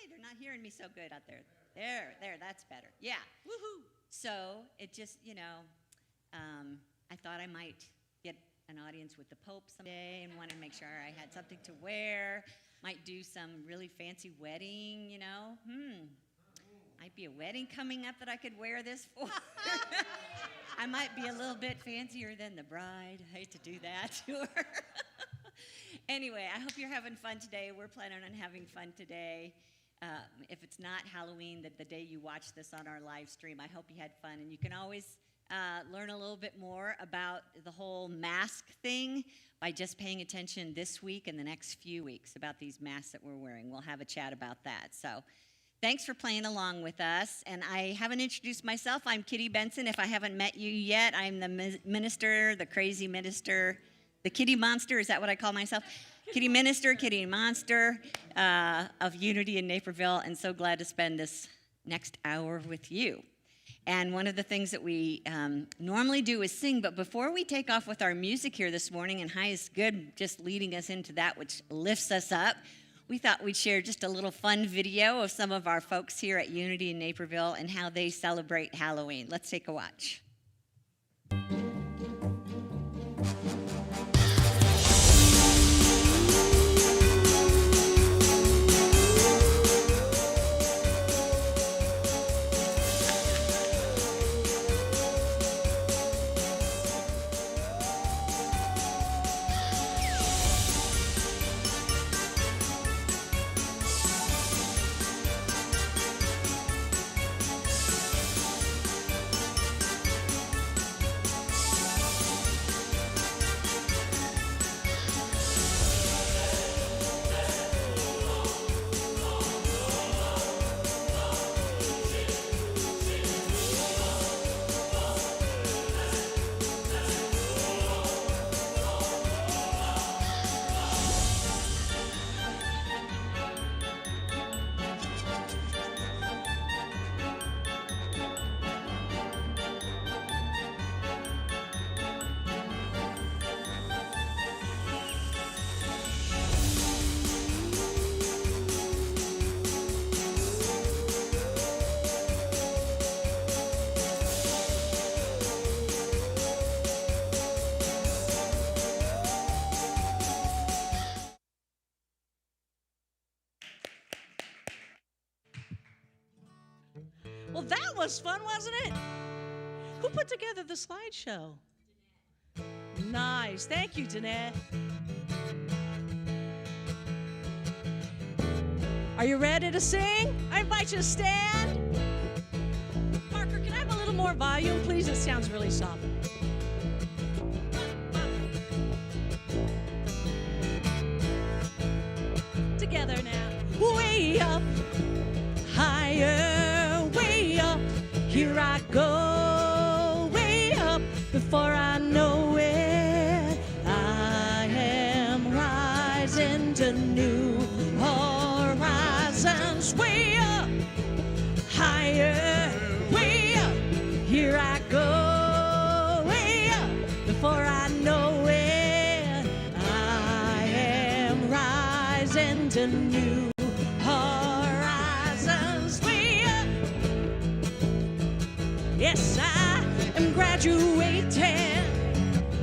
they're not hearing me so good out there. There, that's better. Yeah. Woohoo. So it just, I thought I might get an audience with the Pope someday and wanted to make sure I had something to wear. Might do some really fancy wedding, Might be a wedding coming up that I could wear this for. I might be a little bit fancier than the bride. I hate to do that to her. Anyway, I hope you're having fun today. We're planning on having fun today. If it's not Halloween, the day you watch this on our live stream, I hope you had fun. And you can always learn a little bit more about the whole mask thing by just paying attention this week and the next few weeks about these masks that we're wearing. We'll have a chat about that. So thanks for playing along with us. And I haven't introduced myself. I'm Kitty Benson. If I haven't met you yet, I'm the minister, the crazy minister, the kitty monster. Is that what I call myself? Kitty minister, kitty monster of Unity in Naperville. And so glad to spend this next hour with you. And one of the things that we normally do is sing, but before we take off with our music here this morning, and High is good just leading us into that which lifts us up, we thought we'd share just a little fun video of some of our folks here at Unity in Naperville and how they celebrate Halloween. Let's take a watch. Well, that was fun, wasn't it? Who put together the slideshow? Nice. Thank you, Danette. Are you ready to sing? I invite you to stand. Parker, can I have a little more volume, please? It sounds really soft. Together now. Way up, higher, way up. Here I go, way up. Before I know it, I am rising to new horizons. Way up, higher, way up. Here I go, way up. Before I know it, I am rising to new horizons. Way up. Yes, I am graduating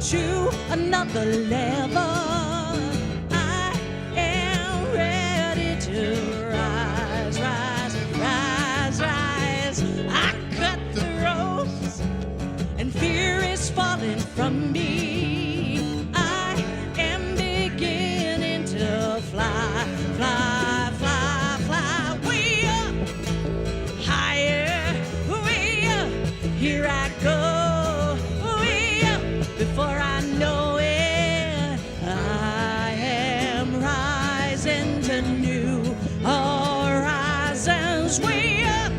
to another level. I am ready to rise, rise, rise, rise. I cut the ropes and fear is falling from me. I am beginning to fly, fly, fly, fly. Way up, higher, way up. Here I go, way up. Before I know it, I am rising to new horizons. Way up.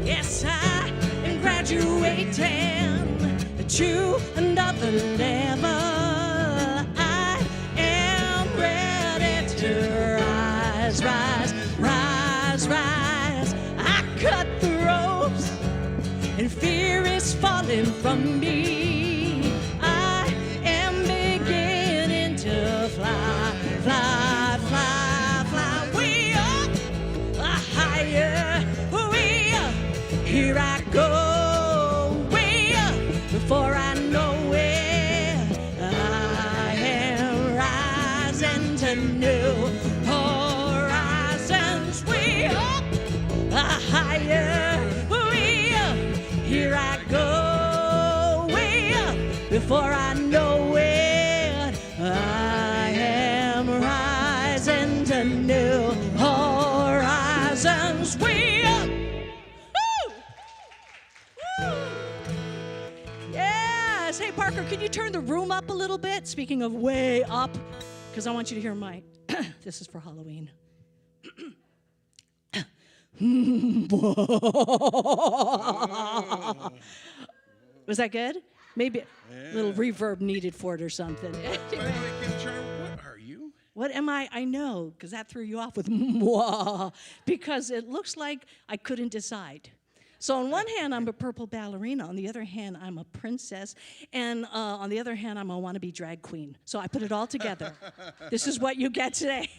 Yes, I am graduating to another level. I am ready to rise, rise, rise, rise. I cut the ropes and fear is falling from me. I am beginning to fly, fly, fly, fly. Way before I know it, I am rising to new horizons. Way up. Woo! Woo! Yes. Hey, Parker, can you turn the room up a little bit? Speaking of way up, because I want you to hear my, this is for Halloween. Was that good? Maybe a little reverb needed for it or something. Anyway. What are you? What am I? I know, because that threw you off with mwah, because it looks like I couldn't decide. So on one hand, I'm a purple ballerina. On the other hand, I'm a princess. And on the other hand, I'm a wannabe drag queen. So I put it all together. This is what you get today.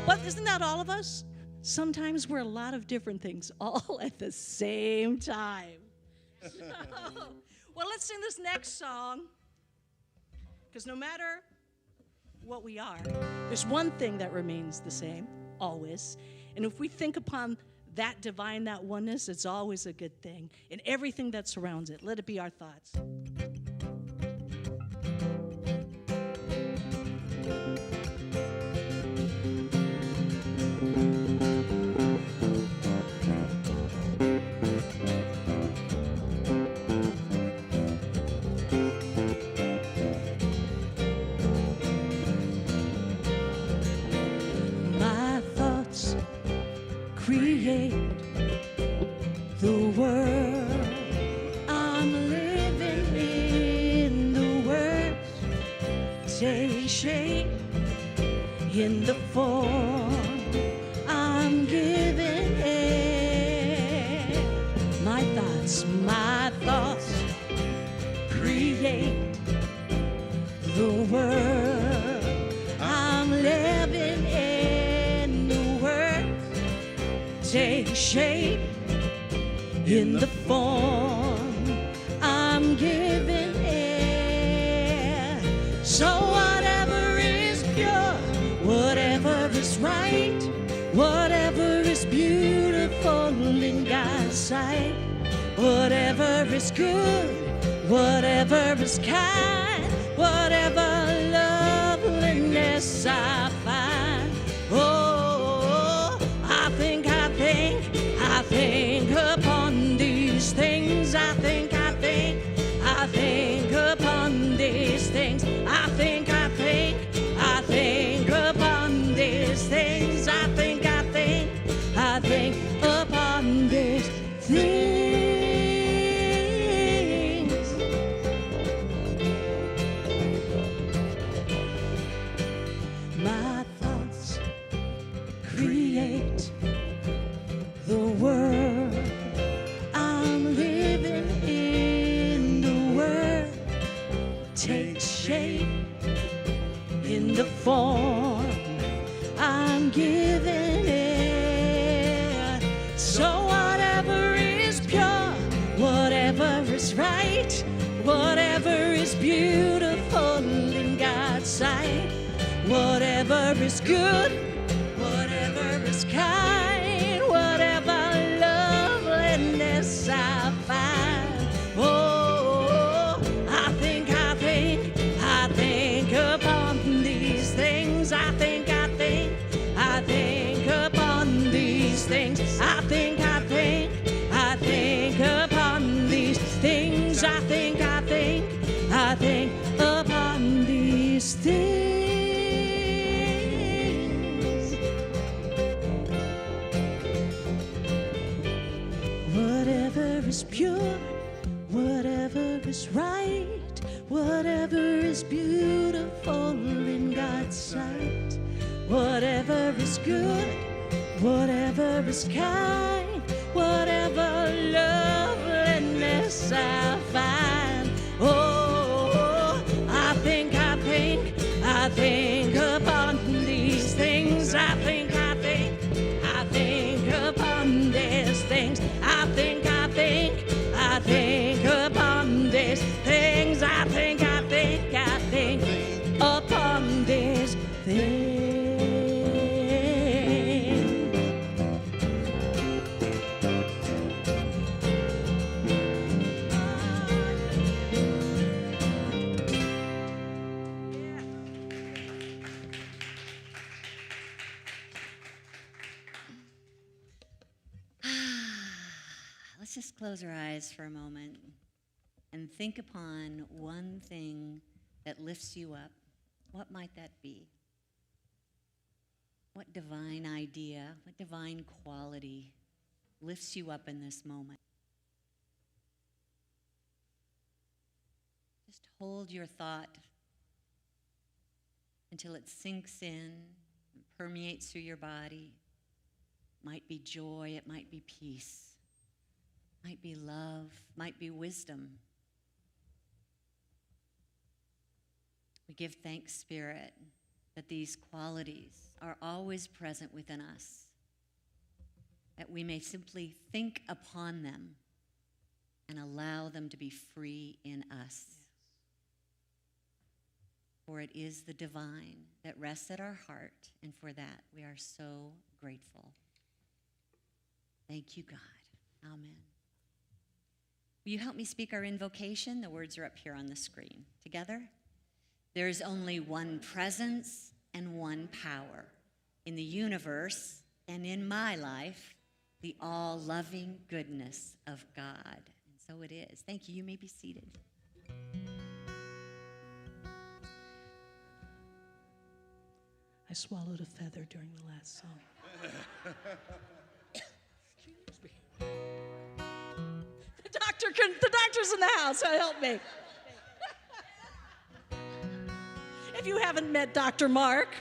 But isn't that all of us? Sometimes we're a lot of different things all at the same time. So, well, let's sing this next song. Because no matter what we are, there's one thing that remains the same, always. And if we think upon that divine, that oneness, it's always a good thing. And everything that surrounds it, let it be our thoughts. Create the world. I'm living in the words. Take shape in the form I'm giving it. My thoughts create the world. I'm living in the words. Take shape in the form I'm giving it. So whatever is pure, whatever is right, whatever is beautiful in God's sight, whatever is good, whatever is kind, whatever loveliness I find. Oh, I think upon these things. I think upon these things. I think upon these things. I think upon these things. My thoughts create the world. I'm living in the world. Take shape in the form I'm giving it. So whatever is pure, whatever is right, whatever is beautiful in God's sight, whatever is good, whatever is kind, whatever loveliness I find. Oh, I think upon these things. I think upon these things. I think upon these things. I think upon these things. Whatever is pure, whatever is right, whatever is beautiful in God's sight, whatever is good, whatever is kind, whatever loveliness I find. Oh, I think upon these things. I think upon these things. I think upon these things. I think upon these things. Let's just close our eyes for a moment and think upon one thing that lifts you up. What might that be? What divine idea, what divine quality lifts you up in this moment? Just hold your thought until it sinks in and permeates through your body. It might be joy, it might be peace, it might be love, it might be wisdom. We give thanks, Spirit, that these qualities are always present within us, that we may simply think upon them and allow them to be free in us. For it is the divine that rests at our heart, and for that we are so grateful. Thank you, God. Amen. Will you help me speak our invocation? The words are up here on the screen. Together? There is only one presence and one power in the universe and in my life, the all-loving goodness of God. And so it is. Thank you. You may be seated. I swallowed a feather during the last song. Excuse me. The doctor's in the house, so help me. If you haven't met Dr. Mark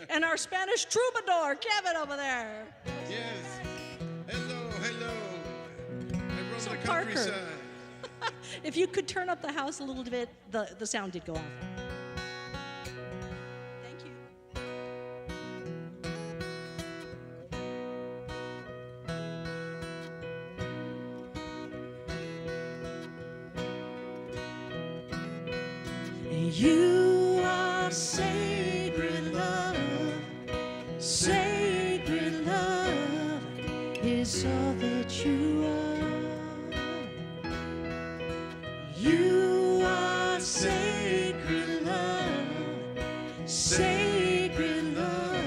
and our Spanish troubadour, Kevin, over there. Yes. Hello. I roam So the Parker, countryside. if you could turn up the house a little bit, the sound did go off. Thank you. You are sacred love, sacred love is all that you are. You are sacred love, sacred love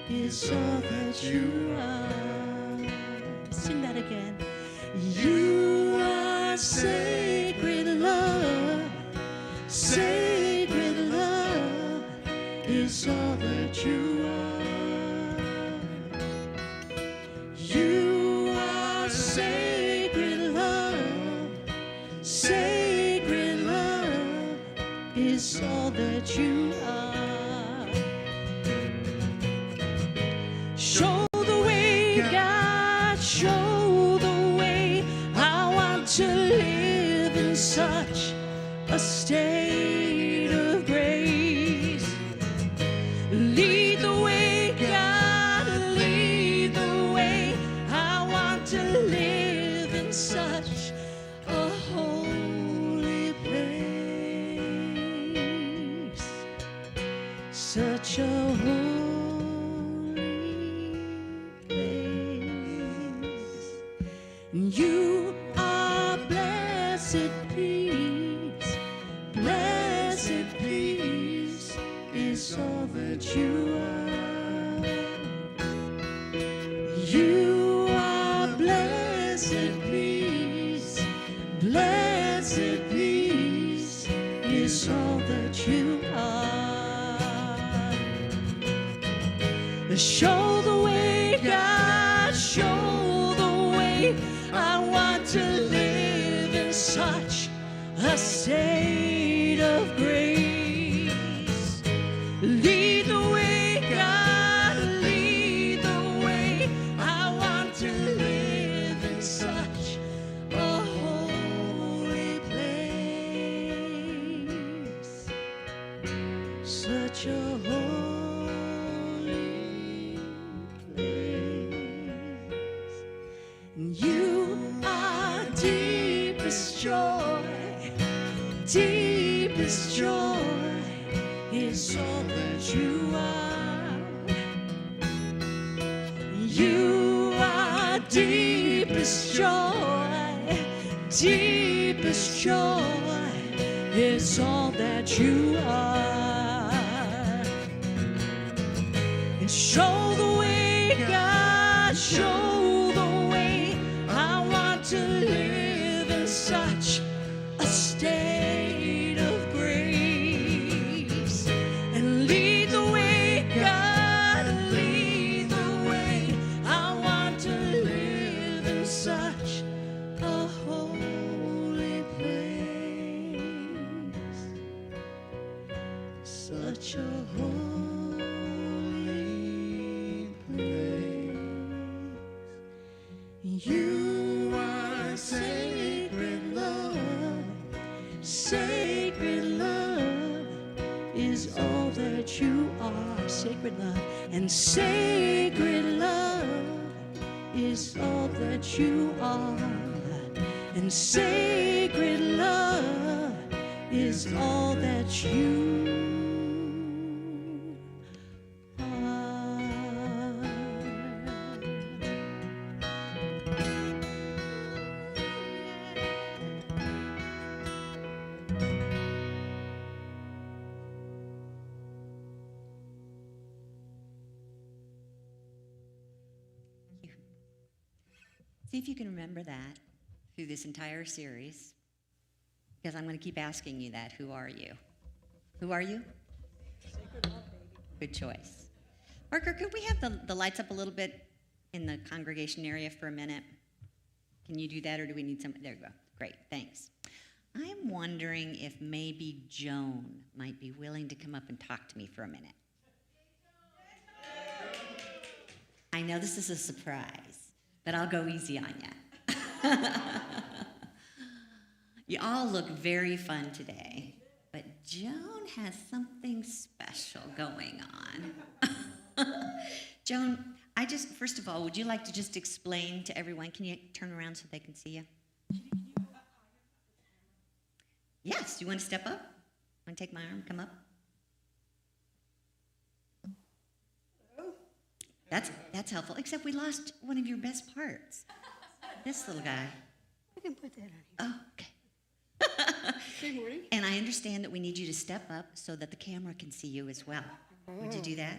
is all that you are. Sing that again. You are sacred love, sacred love is all that you are. You are sacred love, sacred love is all that you are. Show the way, God, show the way. I want to live in such a state of grace. Lead the way, God, lead the way. I want to live in such a holy place, such a holy place. You are blessed peace. Blessed peace is all that you are. You are blessed peace. Blessed peace is all that you are. Show the way, God, show the way. I want to live in such a state of grace. Lead the way, God, lead the way. I want to live in such a holy place, such a holy place. You are deepest joy. Deepest joy is all that you are. You are deepest joy. Deepest joy is all that you are. And show the way, God, show the way. and sacred love is all that you are, and sacred love is all that you are. See if you can remember that through this entire series, because I'm going to keep asking you that. Who are you? Who are you? Sacred love, baby. Good choice. Parker, could we have the lights up a little bit in the congregation area for a minute? Can you do that, or do we need some? There you go. Great, thanks. I'm wondering if maybe Joan might be willing to come up and talk to me for a minute. I know this is a surprise, but I'll go easy on you. You all look very fun today, but Joan has something special going on. Joan, first of all, would you like to just explain to everyone? Can you turn around so they can see you? Yes, you want to step up? Want to take my arm, come up? That's helpful, except we lost one of your best parts. This little guy. I can put that on Oh, okay. here. Good morning. And I understand that we need you to step up so that the camera can see you as well. Would you do that?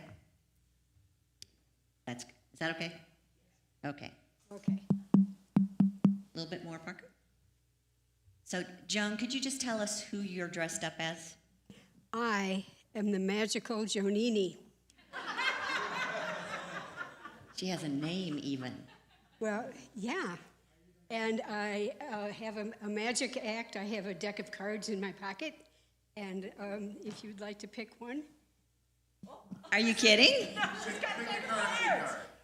Is that okay? Okay. Okay. A little bit more, Parker. So, Joan, could you just tell us who you're dressed up as? I am the magical Jonini. She has a name even. Well, yeah. And I have a magic act. I have a deck of cards in my pocket. And if you'd like to pick one. Are you kidding?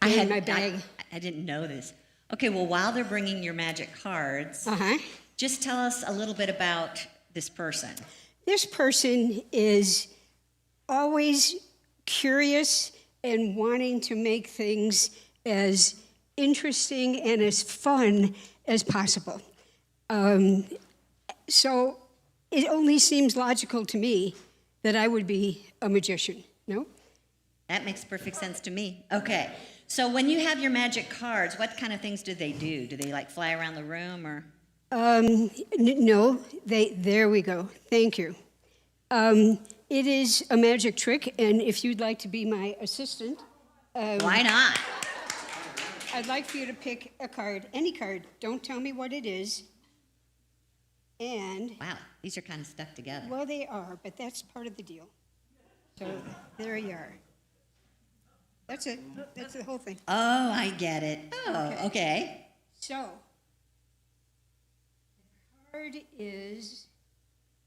In my bag. I didn't know this. Okay, well, while they're bringing your magic cards, Uh-huh. just tell us a little bit about this person. This person is always curious and wanting to make things as interesting and as fun as possible. So it only seems logical to me that I would be a magician, no? That makes perfect sense to me. Okay, so when you have your magic cards, what kind of things do they do? Do they like fly around the room or? No, there we go. Thank you. It is a magic trick, and if you'd like to be my assistant, Why not? I'd like for you to pick a card, any card. Don't tell me what it is. And, Wow, these are kind of stuck together. well, they are, but that's part of the deal. So there you are. That's it. That's the whole thing. Oh, I get it. Oh, okay. So,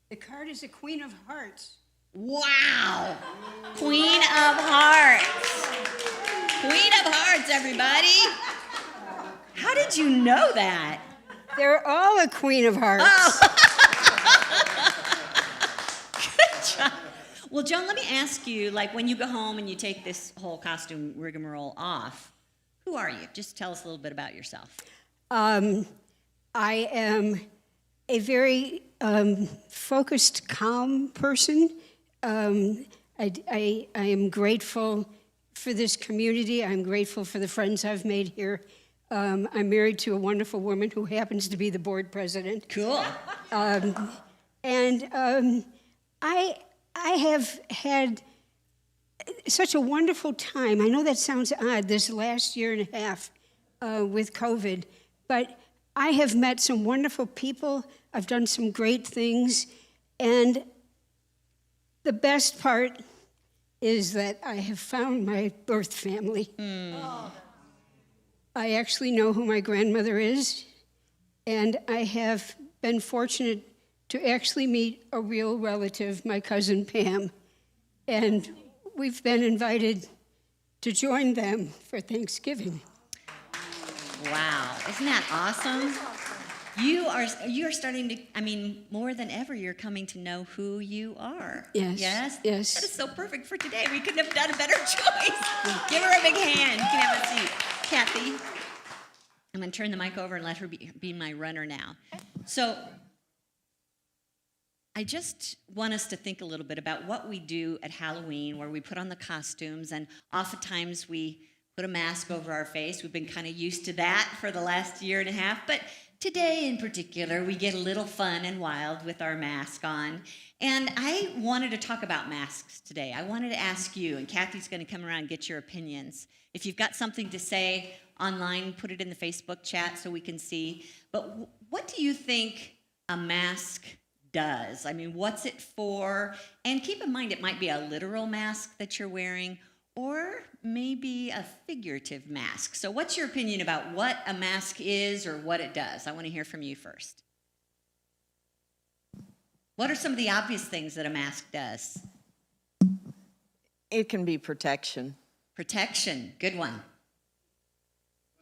the card is a Queen of Hearts. Wow. Queen of Hearts. Queen of Hearts, everybody. How did you know that? They're all a Queen of Hearts. Good job. Well, Joan, let me ask you, like when you go home and you take this whole costume rigmarole off, who are you? Just tell us a little bit about yourself. I am a very focused, calm person. I am grateful for this community. I'm grateful for the friends I've made here. I'm married to a wonderful woman who happens to be the board president. Cool. I have had such a wonderful time. I know that sounds odd, this last year and a half with COVID, but I have met some wonderful people. I've done some great things, and the best part is that I have found my birth family. I actually know who my grandmother is, and I have been fortunate to actually meet a real relative, my cousin Pam, and we've been invited to join them for Thanksgiving. Wow. Isn't that awesome? You are starting to, I mean, more than ever, you're coming to know who you are. Yes, Yes? yes. That is so perfect for today. We couldn't have done a better choice. Give her a big hand. You can have a seat. Kathy, I'm going to turn the mic over and let her be my runner now. So I just want us to think a little bit about what we do at Halloween, where we put on the costumes, and oftentimes we put a mask over our face. We've been kind of used to that for the last year and a half, but today in particular, we get a little fun and wild with our mask on. And I wanted to talk about masks today. I wanted to ask you, and Kathy's going to come around and get your opinions. If you've got something to say online, put it in the Facebook chat so we can see. But what do you think a mask does? I mean, what's it for? And keep in mind, it might be a literal mask that you're wearing, or maybe a figurative mask. So what's your opinion about what a mask is or what it does? I want to hear from you first. What are some of the obvious things that a mask does? It can be protection. Protection, good one.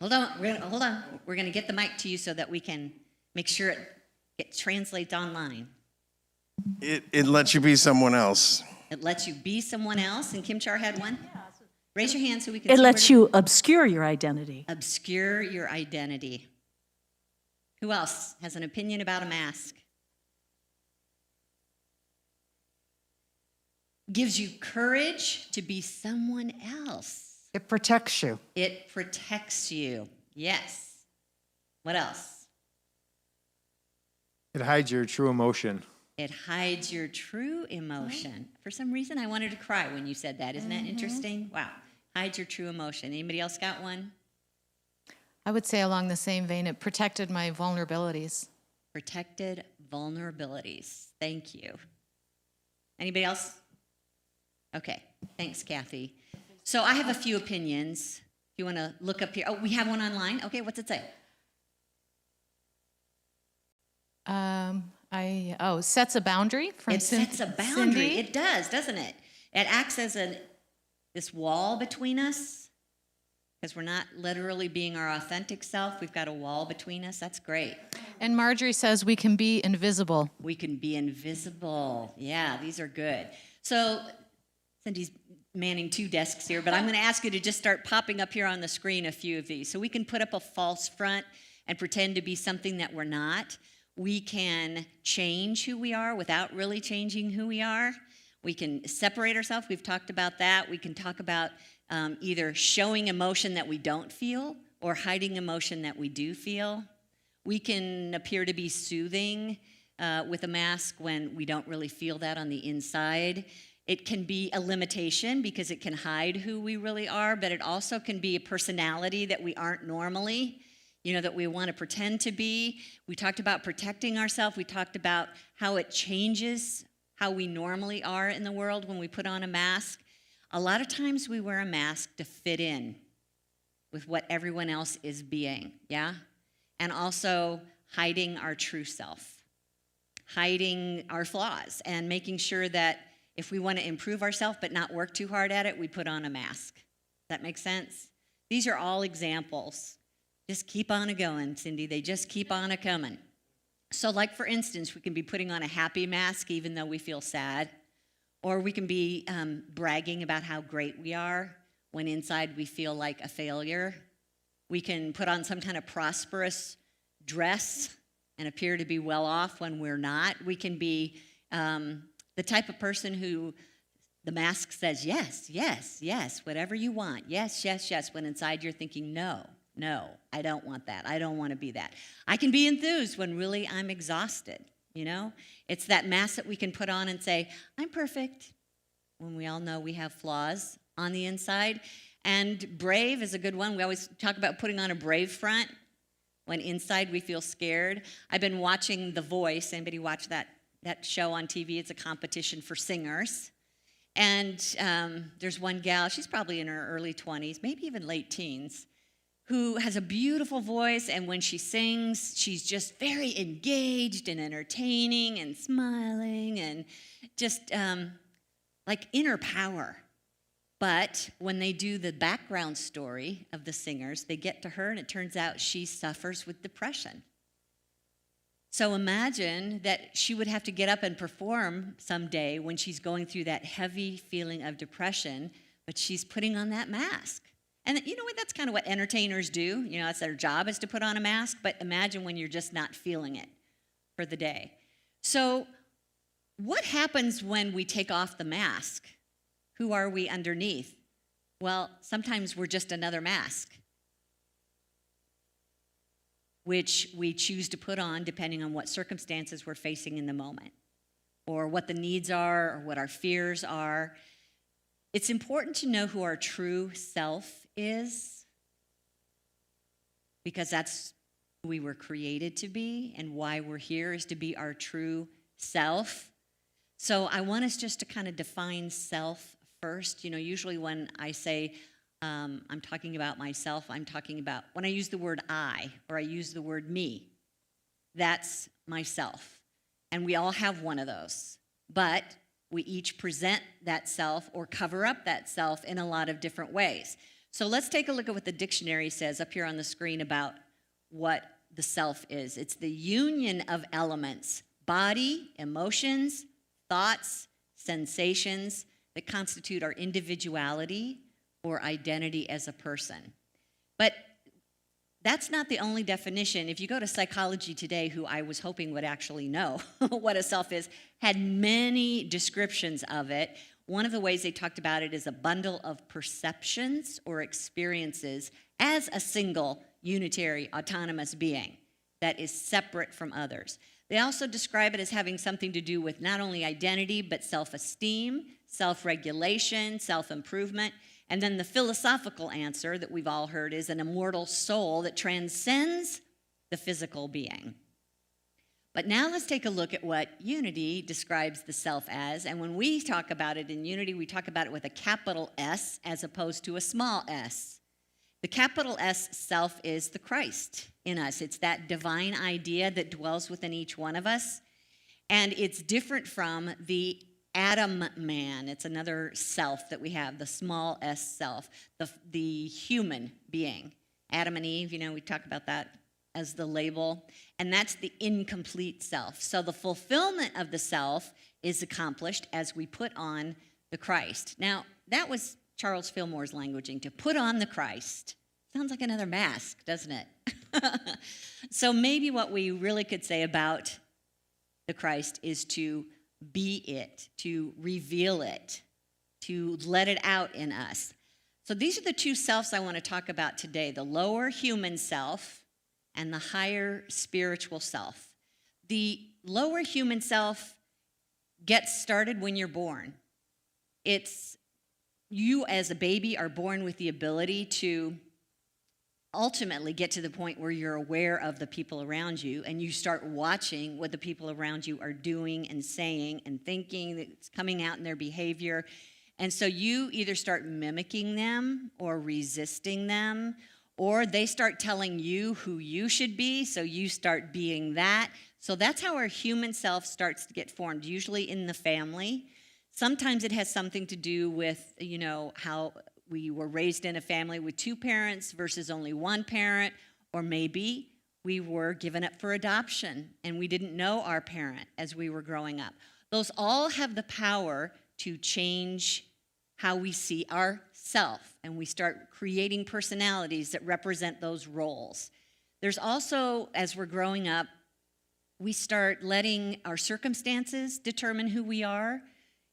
Hold on. We're gonna get the mic to you so that we can make sure it translates online. It lets you be someone else. It lets you be someone else, and Kim Char had one. Raise your hand so we can It see lets where you obscure your identity. obscure your identity. Who else has an opinion about a mask? Gives you courage to be someone else. It protects you. It protects you. Yes. What else? It hides your true emotion. It hides your true emotion. For some reason, I wanted to cry when you said that. Isn't that interesting? Wow. Hides your true emotion. Anybody else got one? I would say along the same vein, it protected my vulnerabilities. Protected vulnerabilities. Thank you. Anybody else? Okay. Thanks, Kathy. So I have a few opinions. If you want to look up here. Oh, we have one online. Okay, what's it say? Sets a boundary from It sets a boundary. Cindy. It does, doesn't it? It acts as this wall between us, because we're not literally being our authentic self. We've got a wall between us. That's great. And Marjorie says we can be invisible. We can be invisible. Yeah, these are good. So Cindy's manning 2 desks here, but I'm going to ask you to just start popping up here on the screen a few of these. So we can put up a false front and pretend to be something that we're not. We can change who we are without really changing who we are. We can separate ourselves. We've talked about that. We can talk about either showing emotion that we don't feel or hiding emotion that we do feel. We can appear to be soothing with a mask when we don't really feel that on the inside. It can be a limitation because it can hide who we really are, but it also can be a personality that we aren't normally, that we want to pretend to be. We talked about protecting ourselves. We talked about how it changes how we normally are in the world when we put on a mask. A lot of times we wear a mask to fit in with what everyone else is being, yeah? And also hiding our true self, hiding our flaws, and making sure that if we want to improve ourselves but not work too hard at it, we put on a mask. Does that make sense? These are all examples. Just keep on a-going, Cindy. They just keep on a-coming. So like, for instance, we can be putting on a happy mask even though we feel sad. Or we can be bragging about how great we are when inside we feel like a failure. We can put on some kind of prosperous dress and appear to be well off when we're not. We can be the type of person who the mask says, yes, yes, yes, whatever you want. Yes, yes, yes, when inside you're thinking, no, I don't want that. I don't want to be that. I can be enthused when really I'm exhausted, It's that mask that we can put on and say, I'm perfect, when we all know we have flaws on the inside. And brave is a good one. We always talk about putting on a brave front when inside we feel scared. I've been watching The Voice. Anybody watch that show on TV? It's a competition for singers. And there's one gal, she's probably in her early 20s, maybe even late teens, who has a beautiful voice, and when she sings, she's just very engaged and entertaining and smiling and just like inner power. But when they do the background story of the singers, they get to her, and it turns out she suffers with depression. So imagine that she would have to get up and perform someday when she's going through that heavy feeling of depression, but she's putting on that mask. And you know what? That's kind of what entertainers do. You know, that's their job, is to put on a mask. But imagine when you're just not feeling it for the day. So what happens when we take off the mask? Who are we underneath? Well, sometimes we're just another mask, which we choose to put on depending on what circumstances we're facing in the moment, or what the needs are, or what our fears are. It's important to know who our true self is, because that's who we were created to be, and why we're here is to be our true self. So I want us just to kind of define self first. You know, usually when I say I'm talking about myself, I'm talking about when I use the word I, or I use the word me, that's myself. And we all have one of those. But we each present that self or cover up that self in a lot of different ways. So let's take a look at what the dictionary says up here on the screen about what the self is. It's the union of elements, body, emotions, thoughts, sensations that constitute our individuality or identity as a person. But that's not the only definition. If you go to Psychology Today, who I was hoping would actually know what a self is, had many descriptions of it. One of the ways they talked about it is a bundle of perceptions or experiences as a single, unitary, autonomous being that is separate from others. They also describe it as having something to do with not only identity, but self-esteem, self-regulation, self-improvement. And then the philosophical answer that we've all heard is an immortal soul that transcends the physical being. But now let's take a look at what Unity describes the self as. And when we talk about it in Unity, we talk about it with a capital S as opposed to a small s. The capital S self is the Christ in us. It's that divine idea that dwells within each one of us. And it's different from the Adam man. It's another self that we have, the small s self, the human being. Adam and Eve, you know, we talk about that as the label. And that's the incomplete self. So the fulfillment of the self is accomplished as we put on the Christ. Now, that was Charles Fillmore's languaging, to put on the Christ. Sounds like another mask, doesn't it? So maybe what we really could say about the Christ is to be it, to reveal it, to let it out in us. So these are the two selves I want to talk about today, the lower human self and the higher spiritual self. The lower human self gets started when you're born. It's you as a baby are born with the ability to ultimately get to the point where you're aware of the people around you, and you start watching what the people around you are doing and saying and thinking, that's coming out in their behavior. And so you either start mimicking them or resisting them, or they start telling you who you should be, so you start being that. So that's how our human self starts to get formed, usually in the family. Sometimes it has something to do with, you know, how we were raised in a family with two parents versus only one parent, or maybe we were given up for adoption and we didn't know our parent as we were growing up. Those all have the power to change how we see ourself, and we start creating personalities that represent those roles. There's also, as we're growing up, we start letting our circumstances determine who we are.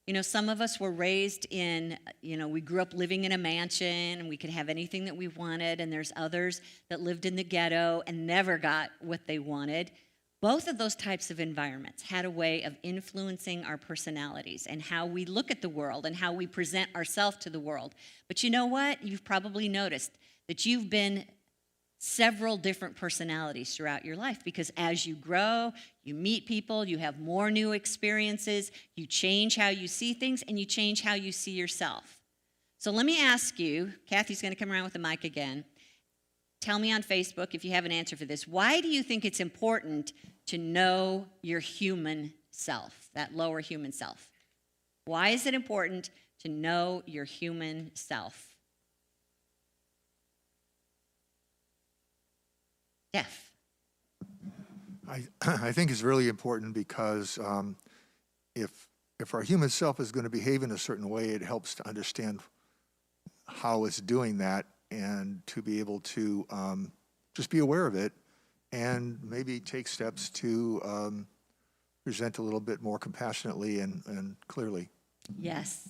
You know, some of us were raised in, you know, we grew up living in a mansion and we could have anything that we wanted, and there's others that lived in the ghetto and never got what they wanted. Both of those types of environments had a way of influencing our personalities and how we look at the world and how we present ourselves to the world. But you know what? You've probably noticed that you've been several different personalities throughout your life, because as you grow, you meet people, you have more new experiences, you change how you see things, and you change how you see yourself. So let me ask you, Kathy's going to come around with the mic again. Tell me on Facebook if you have an answer for this. Why do you think it's important to know your human self, that lower human self? Why is it important to know your human self? Jeff. I think it's really important because if our human self is going to behave in a certain way, it helps to understand how it's doing that and to be able to just be aware of it and maybe take steps to present a little bit more compassionately and clearly. Yes.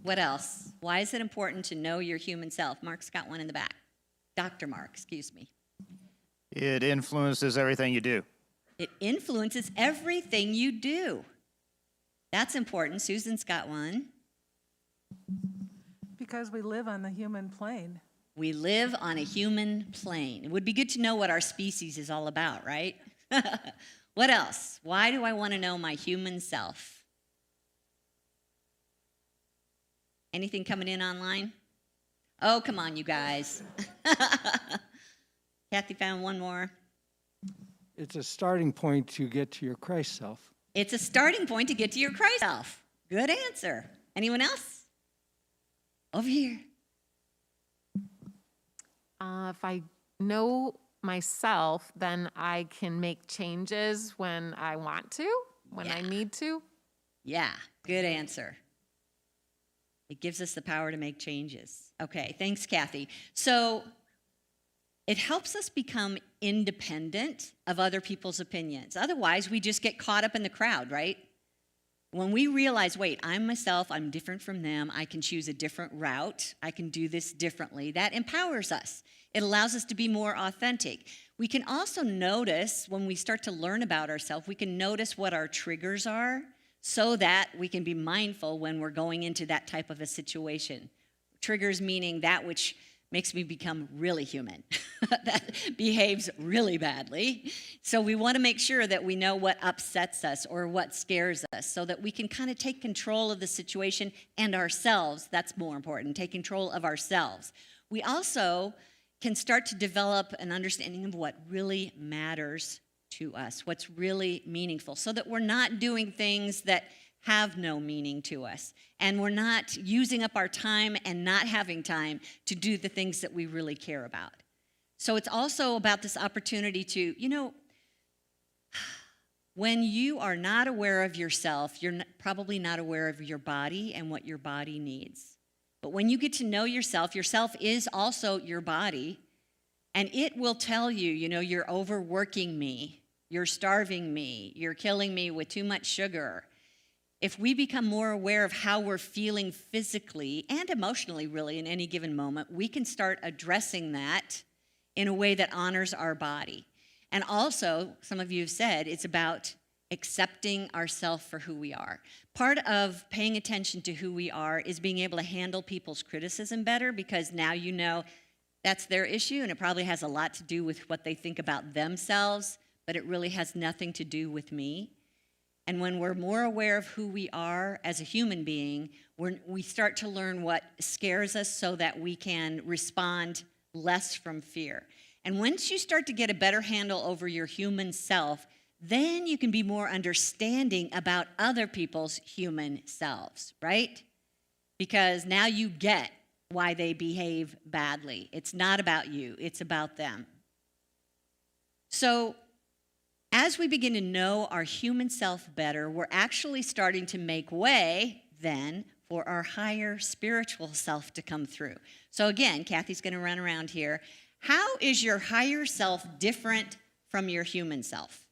What else? Why is it important to know your human self? Mark's got one in the back. Dr. Mark, excuse me. It influences everything you do. It influences everything you do. That's important. Susan's got one. Because we live on the human plane. We live on a human plane. It would be good to know what our species is all about, right? What else? Why do I want to know my human self? Anything coming in online? Oh, come on, you guys. Kathy found one more. It's a starting point to get to your Christ self. It's a starting point to get to your Christ self. Good answer. Anyone else? Over here. If I know myself, then I can make changes when I want to, when I need to. Yeah, good answer. It gives us the power to make changes. Okay, thanks, Kathy. So it helps us become independent of other people's opinions. Otherwise, we just get caught up in the crowd, right? When we realize, wait, I'm myself, I'm different from them, I can choose a different route, I can do this differently, that empowers us. It allows us to be more authentic. We can also notice, when we start to learn about ourselves, we can notice what our triggers are so that we can be mindful when we're going into that type of a situation. Triggers meaning that which makes me become really human, that behaves really badly. So we want to make sure that we know what upsets us or what scares us so that we can kind of take control of the situation and ourselves. That's more important, take control of ourselves. We also can start to develop an understanding of what really matters to us, what's really meaningful, so that we're not doing things that have no meaning to us. And we're not using up our time and not having time to do the things that we really care about. So it's also about this opportunity to, when you are not aware of yourself, you're probably not aware of your body and what your body needs. But when you get to know yourself is also your body, and it will tell you, you're overworking me, you're starving me, you're killing me with too much sugar. If we become more aware of how we're feeling physically and emotionally, really, in any given moment, we can start addressing that in a way that honors our body. And also, some of you have said, it's about accepting ourselves for who we are. Part of paying attention to who we are is being able to handle people's criticism better, because now you know that's their issue, and it probably has a lot to do with what they think about themselves, but it really has nothing to do with me. And when we're more aware of who we are as a human being, we start to learn what scares us so that we can respond less from fear. And once you start to get a better handle over your human self, then you can be more understanding about other people's human selves, right? Because now you get why they behave badly. It's not about you, it's about them. So, as we begin to know our human self better, we're actually starting to make way then for our higher spiritual self to come through. So again, Kathy's going to run around here. How is your higher self different from your human self?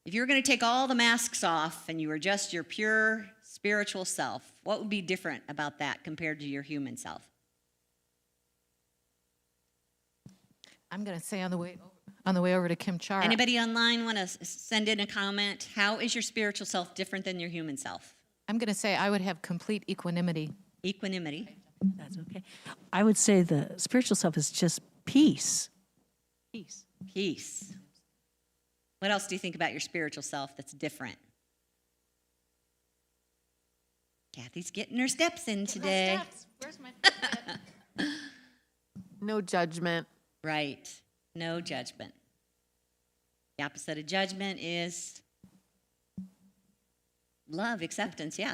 If you were going to take all the masks off and you were just your pure spiritual self, what would be different about that compared to your human self? I'm going to say on the way over to Kim Char. Anybody online want to send in a comment? How is your spiritual self different than your human self? I'm going to say I would have complete equanimity. Equanimity. That's okay. I would say the spiritual self is just peace. Peace. Peace. What else do you think about your spiritual self that's different? Kathy's getting her steps in today. Where's my No judgment. Right. No judgment. The opposite of judgment is love, acceptance, yeah.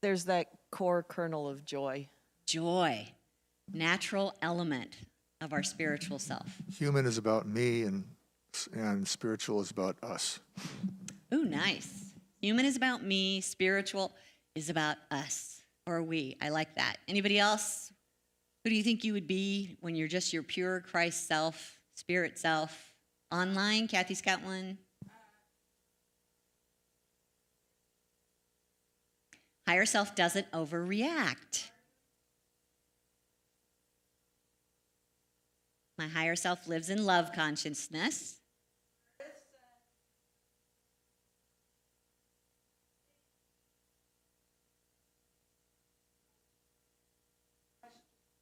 There's that core kernel of joy. Joy, natural element of our spiritual self. Human is about me and and spiritual is about us. Ooh, nice. Human is about me, spiritual is about us, or we. I like that. Anybody else? Who do you think you would be when you're just your pure Christ self, spirit self? Online, Kathy's got one. Higher self doesn't overreact. My higher self lives in love consciousness.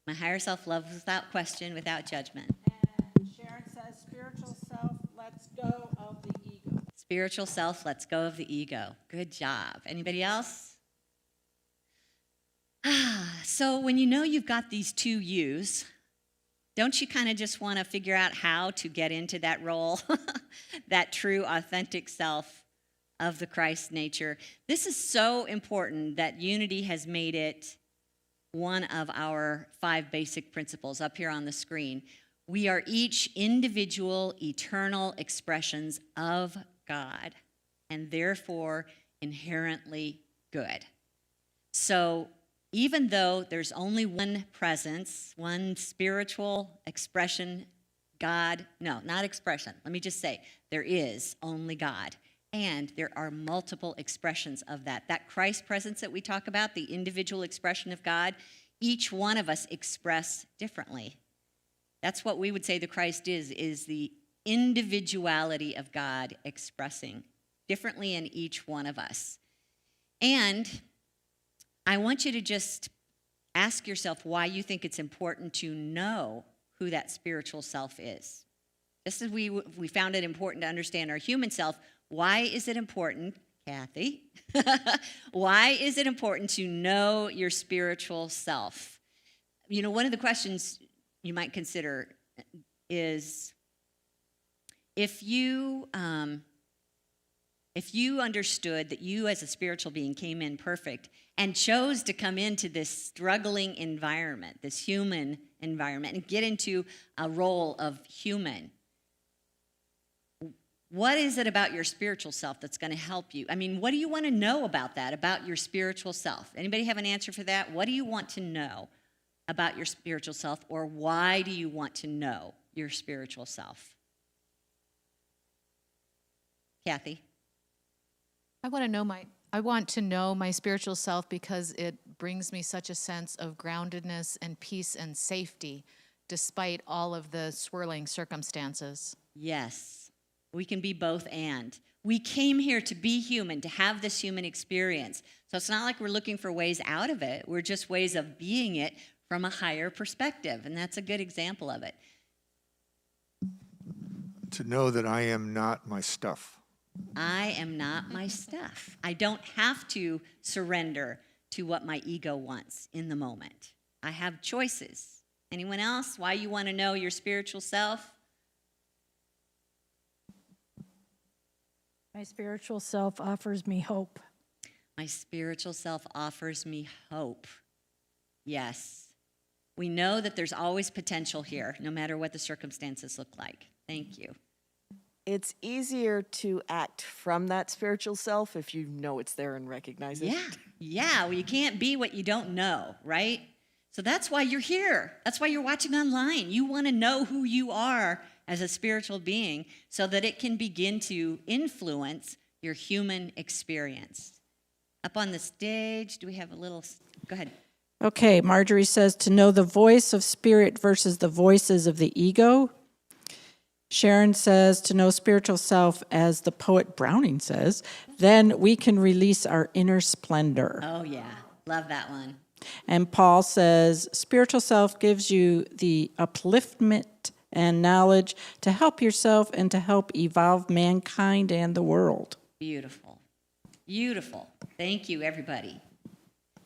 My higher self loves without question, without judgment. And Sharon says, spiritual self lets go of the ego. Spiritual self lets go of the ego. Good job. Anybody else? So when you know you've got these two yous, don't you kind of just want to figure out how to get into that role, that true, authentic self of the Christ nature? This is so important that Unity has made it one of our 5 basic principles up here on the screen. We are each individual, eternal expressions of God, and therefore inherently good. So even though there's only one presence, one spiritual expression, God, no, not expression, let me just say, there is only God. And there are multiple expressions of that. That Christ presence that we talk about, the individual expression of God, each one of us express differently. That's what we would say the Christ is the individuality of God expressing differently in each one of us. And I want you to just ask yourself why you think it's important to know who that spiritual self is. Just as we found it important to understand our human self, why is it important, Kathy? Why is it important to know your spiritual self? You know, one of the questions you might consider is if you understood that you as a spiritual being came in perfect and chose to come into this struggling environment, this human environment, and get into a role of human, what is it about your spiritual self that's going to help you? I mean, what do you want to know about that, about your spiritual self? Anybody have an answer for that? What do you want to know about your spiritual self, or why do you want to know your spiritual self? Kathy? I want to know my spiritual self because it brings me such a sense of groundedness and peace and safety despite all of the swirling circumstances. Yes. We can be both and. We came here to be human, to have this human experience. So it's not like we're looking for ways out of it. We're just ways of being it from a higher perspective, and that's a good example of it. To know that I am not my stuff. I am not my stuff. I don't have to surrender to what my ego wants in the moment. I have choices. Anyone else? Why you want to know your spiritual self? My spiritual self offers me hope. My spiritual self offers me hope. Yes. We know that there's always potential here, no matter what the circumstances look like. Thank you. It's easier to act from that spiritual self if you know it's there and recognize it. Yeah. Well, you can't be what you don't know, right? So that's why you're here. That's why you're watching online. You want to know who you are as a spiritual being so that it can begin to influence your human experience. Up on the stage, do we have a little, go ahead. Okay, Marjorie says to know the voice of spirit versus the voices of the ego. Sharon says to know spiritual self, as the poet Browning says, then we can release our inner splendor. Oh yeah, love that one. And Paul says spiritual self gives you the upliftment and knowledge to help yourself and to help evolve mankind and the world. Beautiful. Beautiful. Thank you, everybody.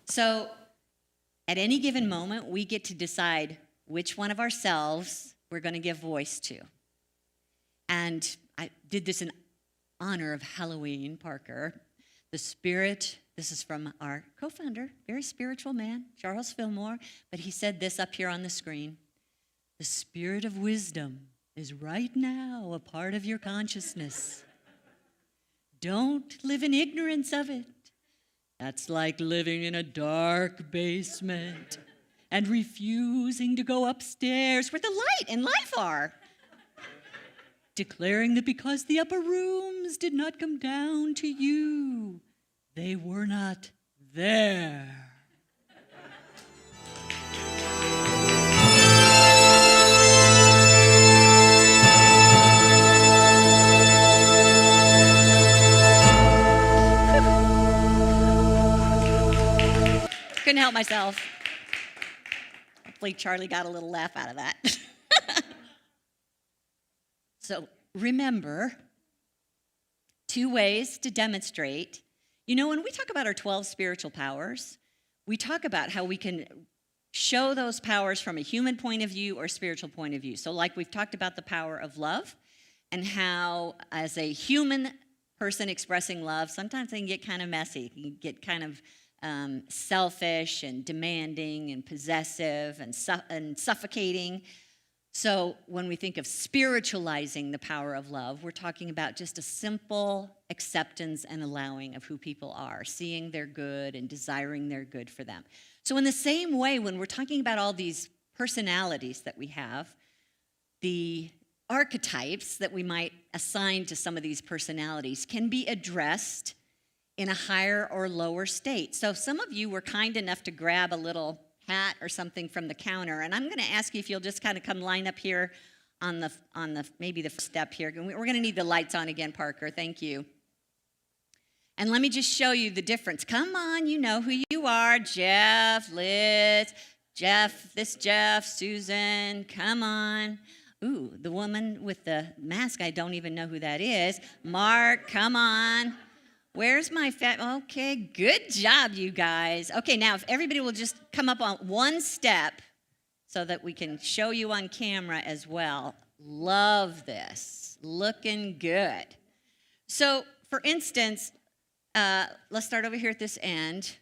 So at any given moment, we get to decide which one of ourselves we're going to give voice to. And I did this in honor of Halloween, Parker. The spirit, this is from our co-founder, very spiritual man, Charles Fillmore, but he said this up here on the screen. The spirit of wisdom is right now a part of your consciousness. Don't live in ignorance of it. That's like living in a dark basement and refusing to go upstairs where the light and life are. Declaring that because the upper rooms did not come down to you, they were not there. Couldn't help myself. Hopefully Charlie got a little laugh out of that. So remember, 2 ways to demonstrate. You know, when we talk about our 12 spiritual powers, we talk about how we can show those powers from a human point of view or spiritual point of view. So like we've talked about the power of love and how as a human person expressing love, sometimes they can get kind of messy. You can get kind of selfish and demanding and possessive and suffocating. So when we think of spiritualizing the power of love, we're talking about just a simple acceptance and allowing of who people are, seeing their good and desiring their good for them. So in the same way, when we're talking about all these personalities that we have, the archetypes that we might assign to some of these personalities can be addressed in a higher or lower state. So some of you were kind enough to grab a little hat or something from the counter, and I'm going to ask you if you'll just kind of come line up here on the maybe the first step here. We're going to need the lights on again, Parker. Thank you. And let me just show you the difference. Come on, you know who you are. Jeff, Liz, Jeff, Susan, come on. Ooh, the woman with the mask, I don't even know who that is. Mark, come on. Where's my okay, good job, you guys. Okay, now if everybody will just come up on one step so that we can show you on camera as well. Love this. Looking good. So, for instance, let's start over here at this end.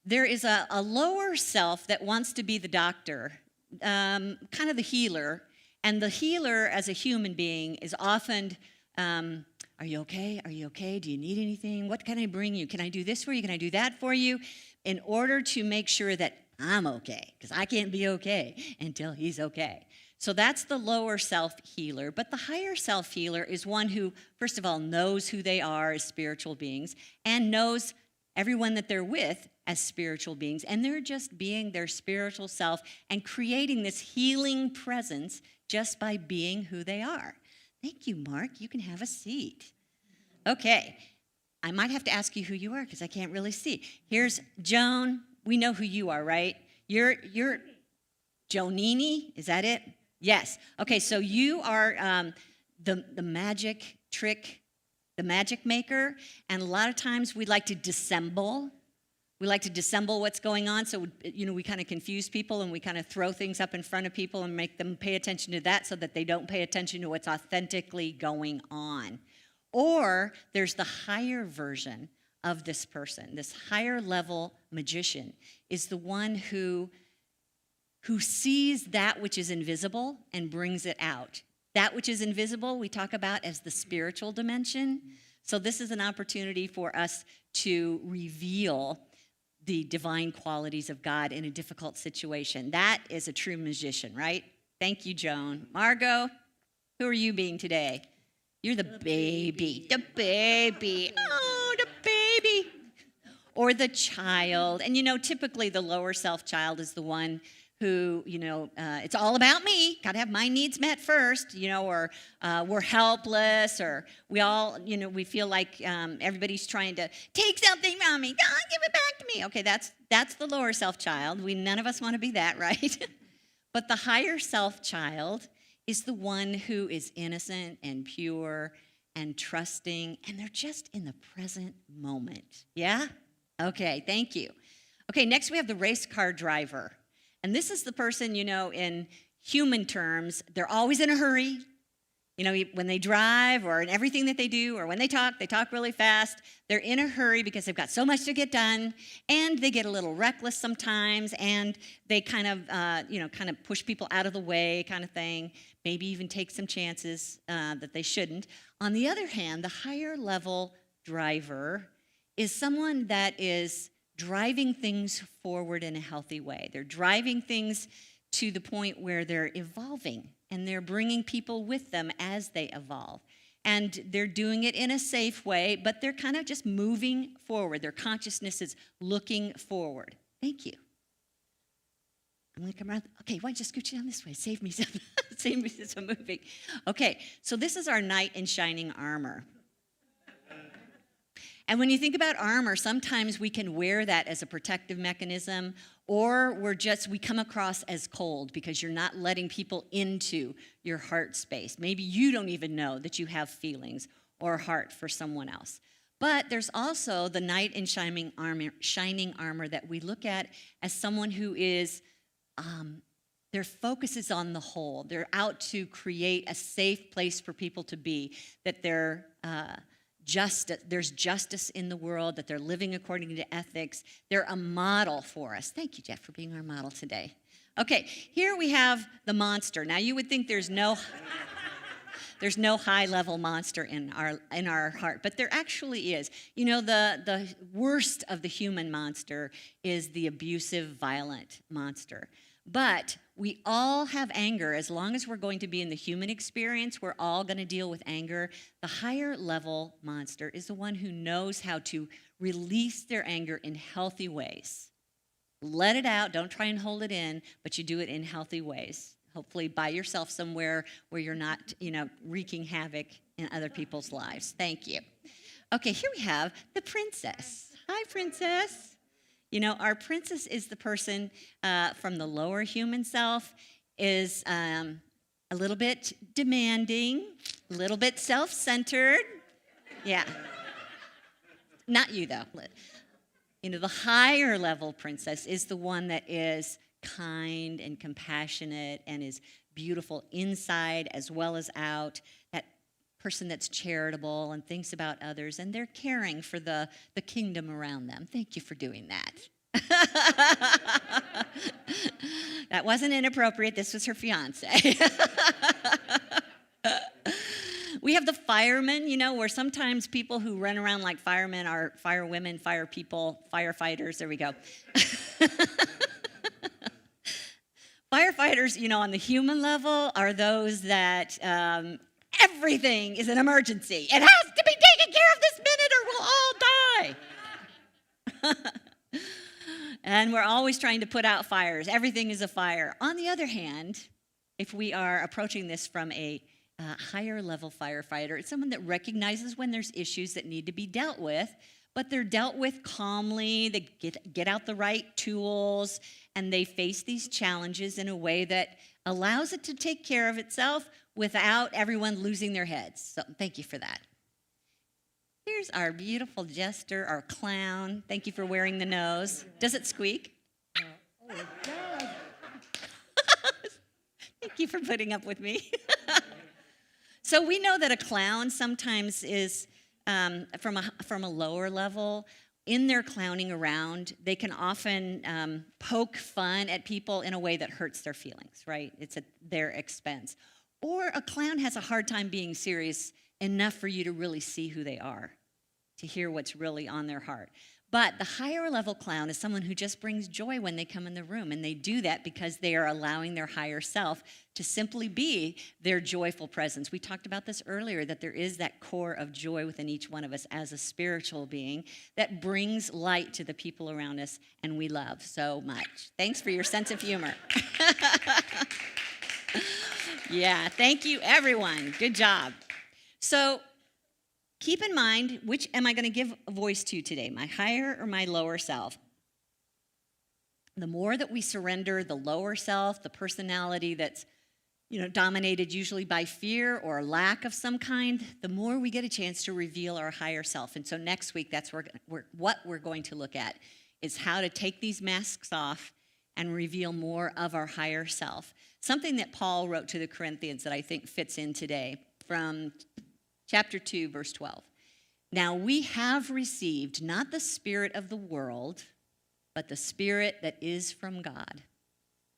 There is a lower self that wants to be the doctor, kind of the healer. And the healer, as a human being, is often... are you okay? Are you okay? Do you need anything? What can I bring you? Can I do this for you? Can I do that for you? In order to make sure that I'm okay, because I can't be okay until he's okay. So that's the lower self healer. But the higher self healer is one who, first of all, knows who they are as spiritual beings and knows everyone that they're with as spiritual beings. And they're just being their spiritual self and creating this healing presence just by being who they are. Thank you, Mark. You can have a seat. Okay. I might have to ask you who you are because I can't really see. Here's Joan. We know who you are, right? You're Jonini. Is that it? Yes. Okay, so you are the magic trick, the magic maker. And a lot of times we like to dissemble. We like to dissemble what's going on, so we kind of confuse people and we kind of throw things up in front of people and make them pay attention to that so that they don't pay attention to what's authentically going on. Or there's the higher version of this person. This higher level magician is the one who sees that which is invisible and brings it out. That which is invisible we talk about as the spiritual dimension. So this is an opportunity for us to reveal the divine qualities of God in a difficult situation. That is a true magician, right? Thank you, Joan. Margot, who are you being today? You're the baby. The baby. Oh, the baby. Or the child. And typically the lower self child is the one who, it's all about me. Got to have my needs met first, or we're helpless, or we all, we feel like everybody's trying to take something from me. God, give it back to me. Okay, that's the lower self child. None of us want to be that, right? But the higher self child is the one who is innocent and pure and trusting, and they're just in the present moment. Yeah? Okay, thank you. Okay, next we have the race car driver. And this is the person, in human terms, they're always in a hurry. You know, when they drive or in everything that they do, or when they talk really fast. They're in a hurry because they've got so much to get done, and they get a little reckless sometimes, and they kind of push people out of the way kind of thing, maybe even take some chances that they shouldn't. On the other hand, the higher level driver is someone that is driving things forward in a healthy way. They're driving things to the point where they're evolving, and they're bringing people with them as they evolve. And they're doing it in a safe way, but they're kind of just moving forward. Their consciousness is looking forward. Thank you. I'm going to come around. Okay, why don't you scooch down this way? Save me some moving. Okay, so this is our knight in shining armor. And when you think about armor, sometimes we can wear that as a protective mechanism, or we come across as cold because you're not letting people into your heart space. Maybe you don't even know that you have feelings or a heart for someone else. But there's also the knight in shining armor that we look at as someone who is, their focus is on the whole. They're out to create a safe place for people to be, that there's justice in the world, that they're living according to ethics. They're a model for us. Thank you, Jeff, for being our model today. Okay, here we have the monster. Now, you would think there's no high-level monster in our heart, but there actually is. You know, the worst of the human monster is the abusive, violent monster. But we all have anger. As long as we're going to be in the human experience, we're all going to deal with anger. The higher level monster is the one who knows how to release their anger in healthy ways. Let it out. Don't try and hold it in, but you do it in healthy ways. Hopefully by yourself somewhere where you're not, wreaking havoc in other people's lives. Thank you. Okay, here we have the princess. Hi, princess. You know, our princess is the person from the lower human self, is a little bit demanding, a little bit self-centered. Yeah. Not you, though. You know, the higher level princess is the one that is kind and compassionate and is beautiful inside as well as out. That person that's charitable and thinks about others, and they're caring for the kingdom around them. Thank you for doing that. That wasn't inappropriate. This was her fiance. We have the firemen, where sometimes people who run around like firemen are firewomen, fire people, firefighters. There we go. Firefighters, on the human level, are those that everything is an emergency. It has to be taken care of this minute or we'll all die. And we're always trying to put out fires. Everything is a fire. On the other hand, if we are approaching this from a higher level firefighter, it's someone that recognizes when there's issues that need to be dealt with, but they're dealt with calmly. They get out the right tools, and they face these challenges in a way that allows it to take care of itself without everyone losing their heads. So thank you for that. Here's our beautiful jester, our clown. Thank you for wearing the nose. Does it squeak? Oh, it does. Thank you for putting up with me. So we know that a clown sometimes is from a lower level. In their clowning around, they can often poke fun at people in a way that hurts their feelings, right? It's at their expense. Or a clown has a hard time being serious enough for you to really see who they are, to hear what's really on their heart. But the higher level clown is someone who just brings joy when they come in the room, and they do that because they are allowing their higher self to simply be their joyful presence. We talked about this earlier, that there is that core of joy within each one of us as a spiritual being that brings light to the people around us, and we love so much. Thanks for your sense of humor. Yeah, thank you, everyone. Good job. So keep in mind, which am I going to give a voice to today, my higher or my lower self? The more that we surrender the lower self, the personality that's dominated usually by fear or lack of some kind, the more we get a chance to reveal our higher self. And so next week, that's what we're going to look at, is how to take these masks off and reveal more of our higher self. Something that Paul wrote to the Corinthians that I think fits in today from chapter 2, verse 12. Now we have received not the spirit of the world, but the Spirit that is from God,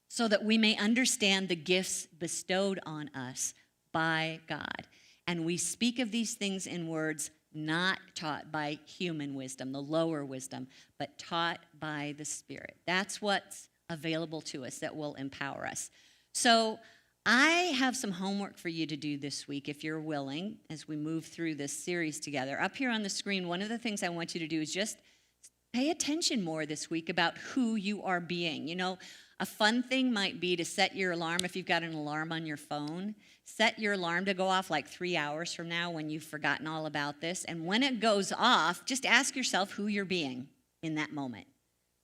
so that we may understand the gifts bestowed on us by God. And we speak of these things in words not taught by human wisdom, the lower wisdom, but taught by the Spirit. That's what's available to us that will empower us. So I have some homework for you to do this week, if you're willing, as we move through this series together. Up here on the screen, one of the things I want you to do is just pay attention more this week about who you are being. You know, a fun thing might be to set your alarm, if you've got an alarm on your phone, set your alarm to go off like 3 hours from now when you've forgotten all about this. And when it goes off, just ask yourself who you're being in that moment.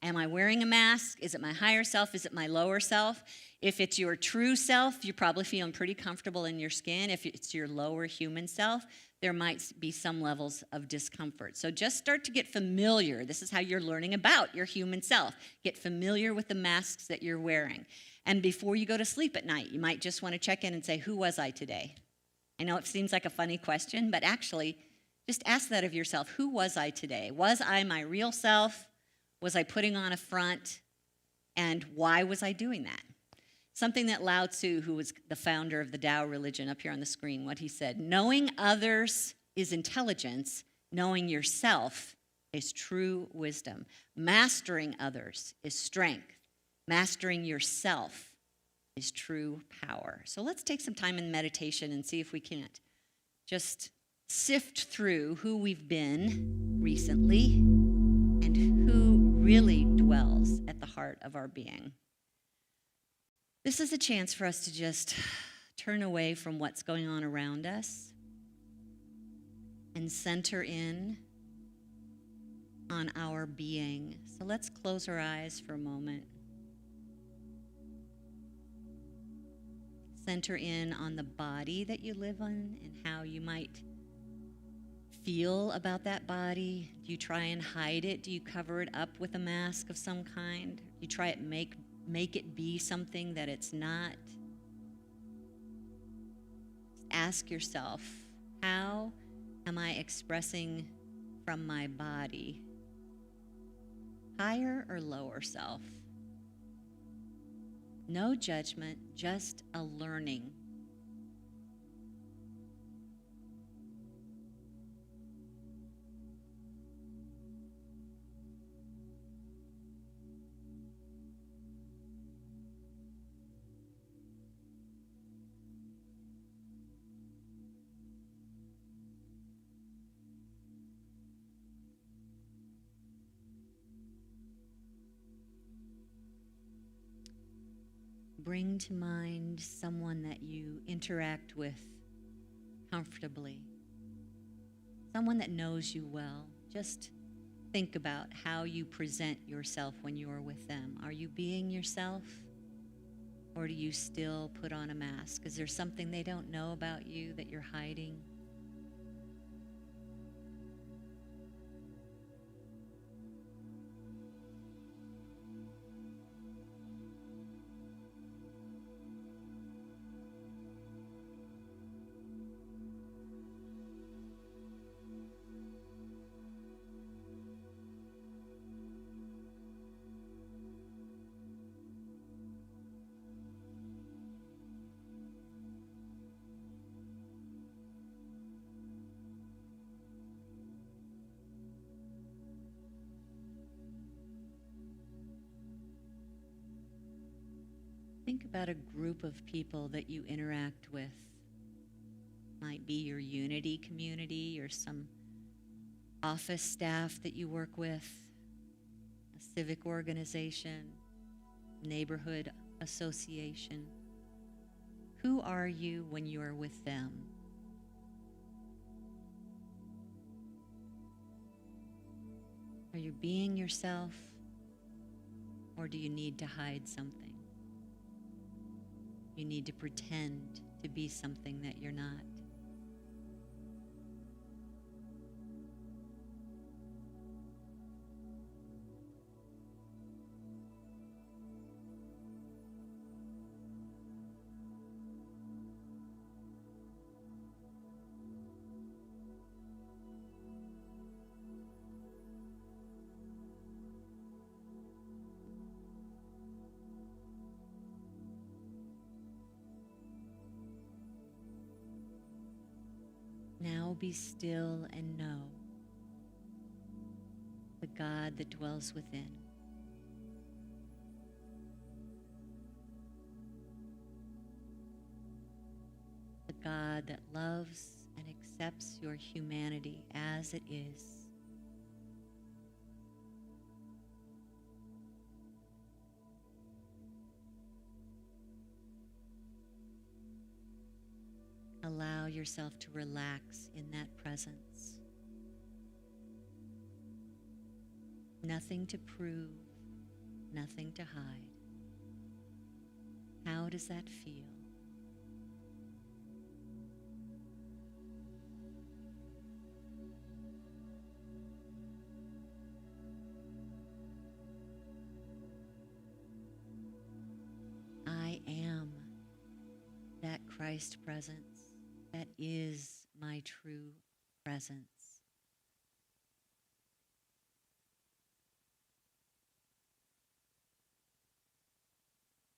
Am I wearing a mask? Is it my higher self? Is it my lower self? If it's your true self, you're probably feeling pretty comfortable in your skin. If it's your lower human self, there might be some levels of discomfort. So just start to get familiar. This is how you're learning about your human self. Get familiar with the masks that you're wearing. And before you go to sleep at night, you might just want to check in and say, who was I today? I know it seems like a funny question, but actually, just ask that of yourself. Who was I today? Was I my real self? Was I putting on a front? And why was I doing that? Something that Lao Tzu, who was the founder of the Tao religion, up here on the screen, what he said, knowing others is intelligence, knowing yourself is true wisdom. Mastering others is strength. Mastering yourself is true power. So let's take some time in meditation and see if we can't just sift through who we've been recently and who really dwells at the heart of our being. This is a chance for us to just turn away from what's going on around us and center in on our being. So let's close our eyes for a moment. Center in on the body that you live in and how you might feel about that body. Do you try and hide it? Do you cover it up with a mask of some kind? Do you try it make it be something that it's not? Ask yourself, how am I expressing from my body? Higher or lower self? No judgment, just a learning. Bring to mind someone that you interact with comfortably, someone that knows you well. Just think about how you present yourself when you are with them. Are you being yourself, or do you still put on a mask? Is there something they don't know about you that you're hiding? Think about a group of people that you interact with. Might be your unity community or some office staff that you work with, a civic organization, neighborhood association. Who are you when you are with them? Are you being yourself, or do you need to hide something? You need to pretend to be something that you're not. Now be still and know the God that dwells within. The God that loves and accepts your humanity as it is. Allow yourself to relax in that presence. Nothing to prove, nothing to hide. How does that feel? I am that Christ presence. That is my true presence.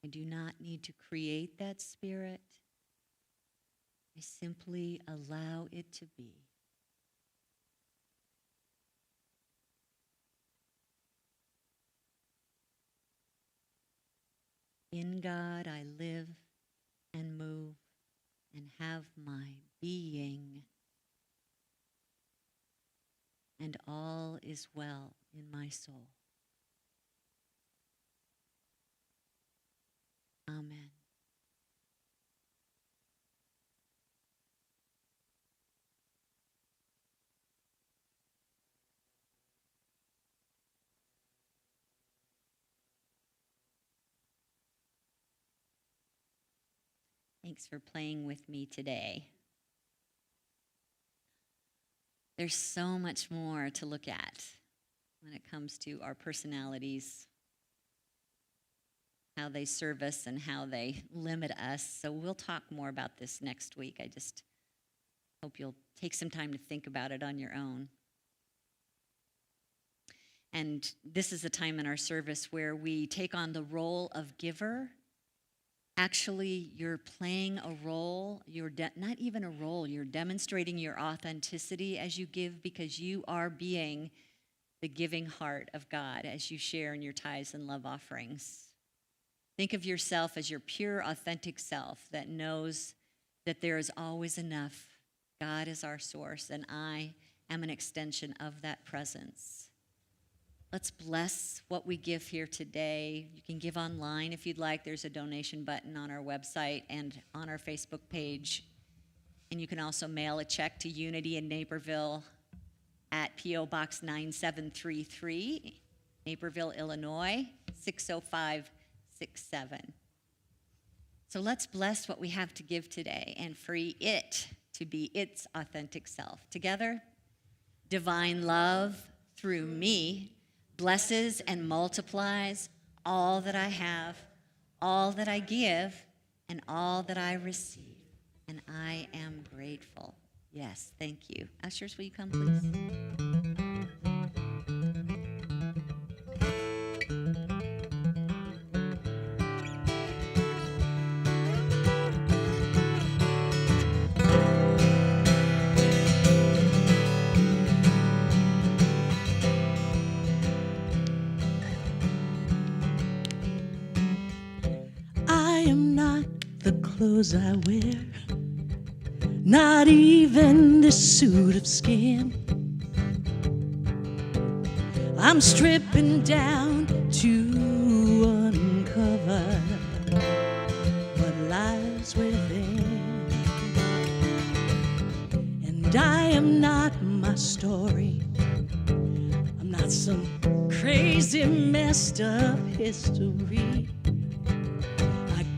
I do not need to create that spirit. I simply allow it to be. In God I live and move and have my being, and all is well in my soul. Amen. Thanks for playing with me today. There's so much more to look at when it comes to our personalities, how they serve us and how they limit us. So we'll talk more about this next week. I just hope you'll take some time to think about it on your own. And this is a time in our service where we take on the role of giver. Actually, you're playing a role. You're not even a role. You're demonstrating your authenticity as you give, because you are being the giving heart of God as you share in your tithes and love offerings. Think of yourself as your pure, authentic self that knows that there is always enough. God is our source, and I am an extension of that presence. Let's bless what we give here today. You can give online if you'd like. There's a donation button on our website and on our Facebook page. And you can also mail a check to Unity in Naperville at P.O. Box 9733, Naperville, Illinois, 60567. So let's bless what we have to give today and free it to be its authentic self. Together, divine love through me blesses and multiplies all that I have, all that I give, and all that I receive. And I am grateful. Yes, thank you. Ushers, will you come, please? Clothes I wear, not even this suit of skin. I'm stripping down to uncover what lies within. And I am not my story. I'm not some crazy messed up history.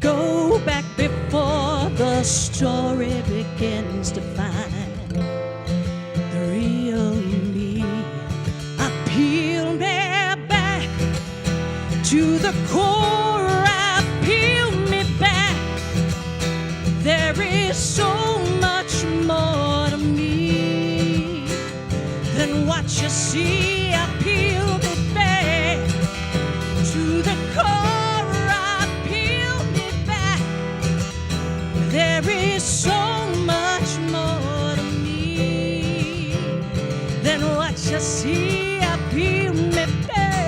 Go back before the story begins to find the real me. I peel me back to the core. I peel me back. There is so much more to me than what you see. I peel me back to the core. There is so much more to me. you see, I feel me back.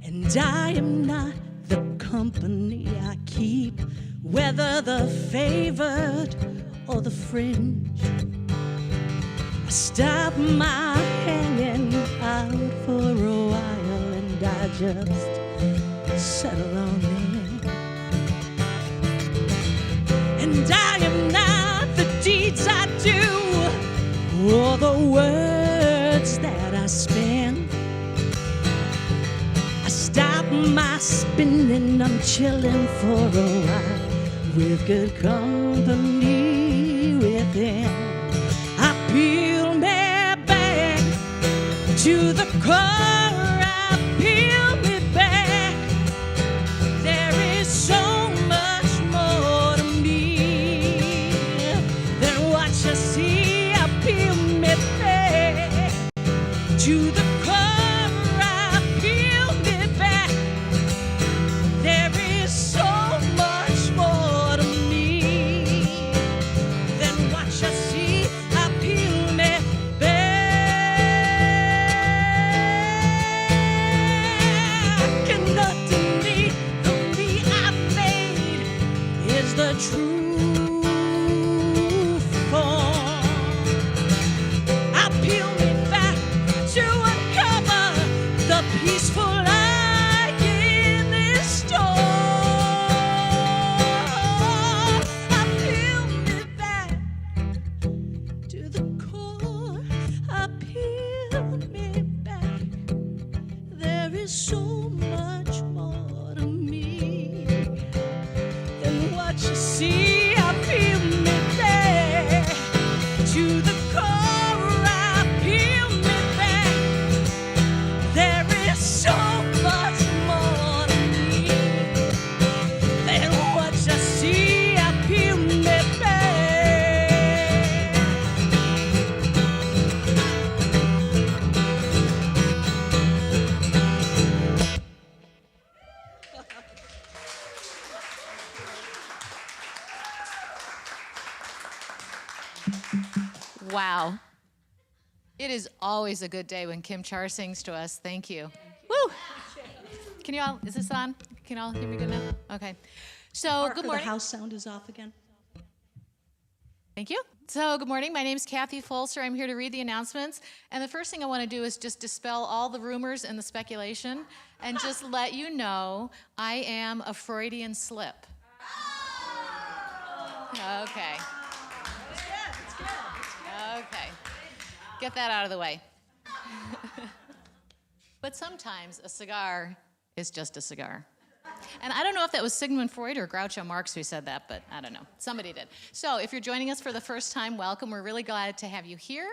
And I am not the company I keep, whether the favored or the fringe. I stop my hanging out for a while and I just settle on in. And I am not the deeds I do or the words that I spin. I stop my spinning, I'm chilling for a while with good company within. I peel me back to the core, I peel me back. There is so much more to me than what you see. I peel me back to the core. Wow. It is always a good day when Kim Char sings to us. Thank you. Woo! Can you all, is this on? Can you all hear me good now? Okay. So, Parker, good morning. The house sound is off again. Thank you. So, good morning. My name's Kathy Folser. I'm here to read the announcements. And the first thing I want to do is just dispel all the rumors and the speculation and just let you know I am a Freudian slip. Okay. Okay. Get that out of the way. But sometimes a cigar is just a cigar. And I don't know if that was Sigmund Freud or Groucho Marx who said that, but I don't know. Somebody did. So if you're joining us for the first time, welcome. We're really glad to have you here.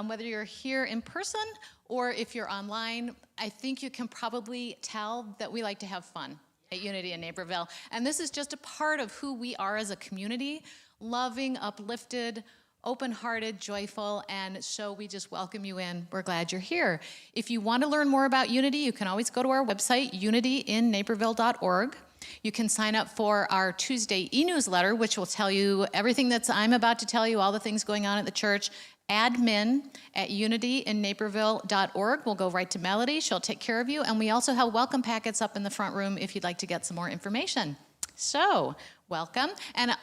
Whether you're here in person or if you're online, I think you can probably tell that we like to have fun at Unity in Naperville. And this is just a part of who we are as a community, loving, uplifted, open-hearted, joyful, and so we just welcome you in. We're glad you're here. If you want to learn more about Unity, you can always go to our website, unityinnaperville.org. You can sign up for our Tuesday e-newsletter, which will tell you everything that I'm about to tell you, all the things going on at the church. admin@unityinnaperville.org will go right to Melody. She'll take care of you. And we also have welcome packets up in the front room if you'd like to get some more information. So, welcome. And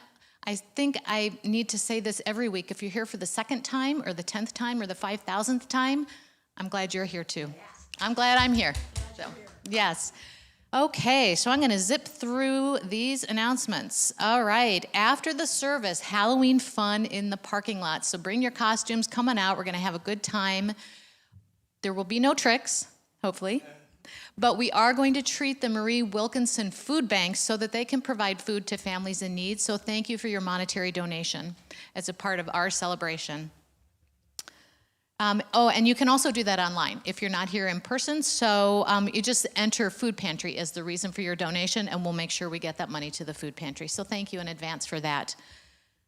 I think I need to say this every week. If you're here for the second time or the 10th time or the 5,000th time, I'm glad you're here too. I'm glad I'm here. So, yes. Okay, so I'm going to zip through these announcements. All right, after the service, Halloween fun in the parking lot. So bring your costumes, come on out. We're going to have a good time. There will be no tricks, hopefully. But we are going to treat the Marie Wilkinson Food Bank so that they can provide food to families in need. So thank you for your monetary donation as a part of our celebration. And you can also do that online if you're not here in person. So you just enter food pantry as the reason for your donation, and we'll make sure we get that money to the food pantry. So thank you in advance for that.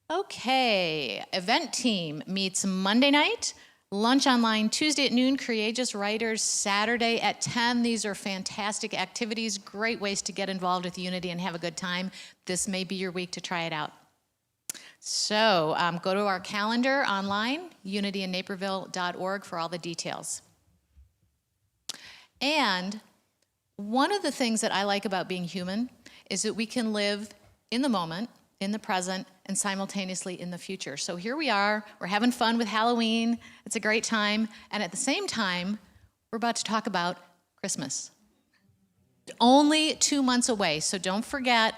Okay, event team meets Monday night, lunch online Tuesday at noon, Courageous Writers Saturday at 10. These are fantastic activities, great ways to get involved with Unity and have a good time. This may be your week to try it out. So go to our calendar online, unityinnaperville.org, for all the details. And one of the things that I like about being human is that we can live in the moment, in the present, and simultaneously in the future. So here we are, we're having fun with Halloween, it's a great time, and at the same time, we're about to talk about Christmas. Only 2 months away, so don't forget,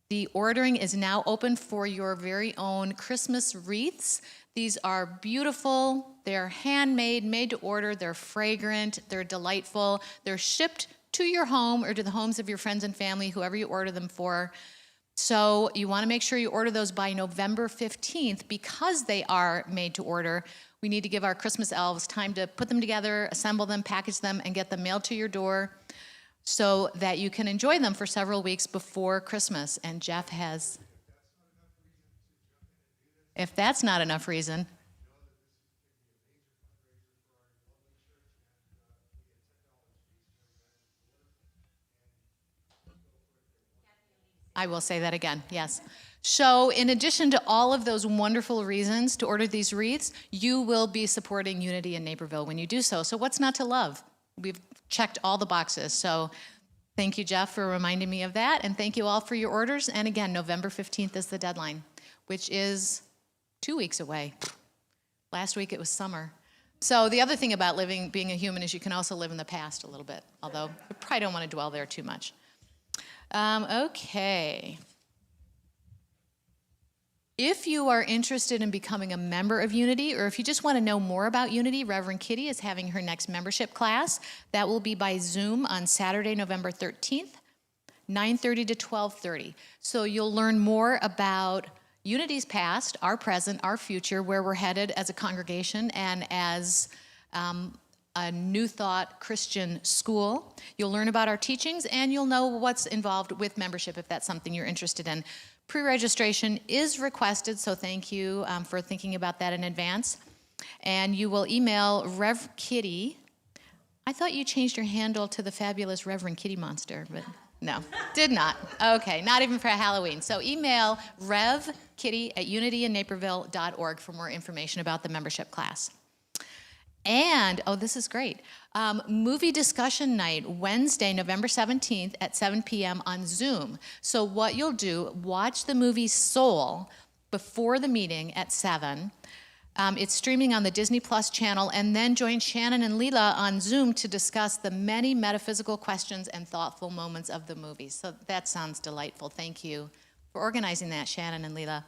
the ordering is now open for your very own Christmas wreaths. These are beautiful, they're handmade, made to order, they're fragrant, they're delightful, they're shipped to your home or to the homes of your friends and family, whoever you order them for. So you want to make sure you order those by November 15th because they are made to order. We need to give our Christmas elves time to put them together, assemble them, package them, and get them mailed to your door so that you can enjoy them for several weeks before Christmas. And Jeff has, if that's not enough reason, I will say that again, yes. So in addition to all of those wonderful reasons to order these wreaths, you will be supporting Unity in Naperville when you do so. So what's not to love? We've checked all the boxes. So thank you, Jeff, for reminding me of that. And thank you all for your orders. And again, November 15th is the deadline, which is 2 weeks away. Last week it was summer. So the other thing about being a human is you can also live in the past a little bit, although you probably don't want to dwell there too much. Okay. If you are interested in becoming a member of Unity, or if you just want to know more about Unity, Reverend Kitty is having her next membership class. That will be by Zoom on Saturday, November 13th, 9:30 to 12:30. So you'll learn more about Unity's past, our present, our future, where we're headed as a congregation and as a New Thought Christian school. You'll learn about our teachings, and you'll know what's involved with membership if that's something you're interested in. Pre-registration is requested, so thank you for thinking about that in advance. And you will email Rev Kitty. I thought you changed your handle to the fabulous Reverend Kitty Monster, but no, did not. Okay, not even for Halloween. So email revkitty@unityinnaperville.org for more information about the membership class. And, oh, this is great, movie discussion night, Wednesday, November 17th at 7 p.m. on Zoom. So what you'll do, watch the movie Soul before the meeting at 7. It's streaming on the Disney Plus channel, and then join Shannon and Leela on Zoom to discuss the many metaphysical questions and thoughtful moments of the movie. So that sounds delightful. Thank you for organizing that, Shannon and Leela.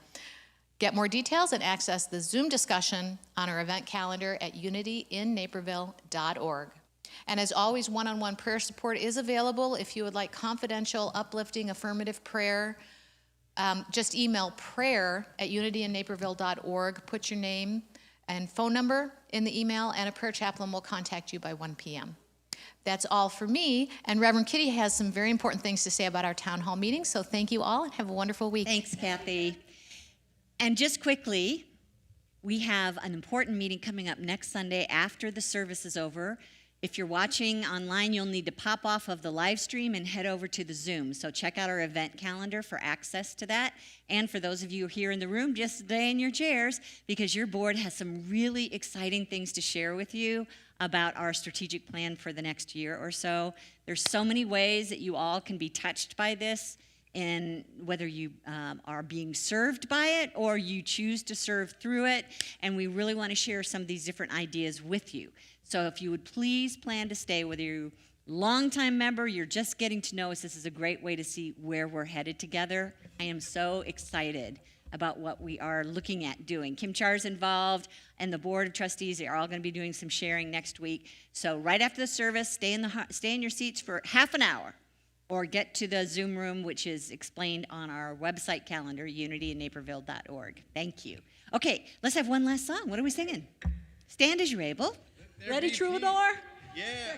Get more details and access the Zoom discussion on our event calendar at unityinnaperville.org. And as always, one-on-one prayer support is available. If you would like confidential, uplifting, affirmative prayer, just email prayer@unityinnaperville.org. Put your name and phone number in the email, and a prayer chaplain will contact you by 1 p.m. That's all for me. And Reverend Kitty has some very important things to say about our town hall meeting. So thank you all, and have a wonderful week. Thanks, Kathy. And just quickly, we have an important meeting coming up next Sunday after the service is over. If you're watching online, you'll need to pop off of the live stream and head over to the Zoom. So check out our event calendar for access to that. And for those of you here in the room, just stay in your chairs because your board has some really exciting things to share with you about our strategic plan for the next year or so. There's so many ways that you all can be touched by this, and whether you are being served by it or you choose to serve through it, and we really want to share some of these different ideas with you. So if you would please plan to stay, whether you're a longtime member, you're just getting to know us, this is a great way to see where we're headed together. I am so excited about what we are looking at doing. Kim Char's involved, and the Board of Trustees are all going to be doing some sharing next week. So right after the service, stay in your seats for half an hour, or get to the Zoom room, which is explained on our website calendar, unityinnaperville.org. Thank you. Okay, let's have one last song. What are we singing? Stand as you're able. Ready, Troubadour? Yeah.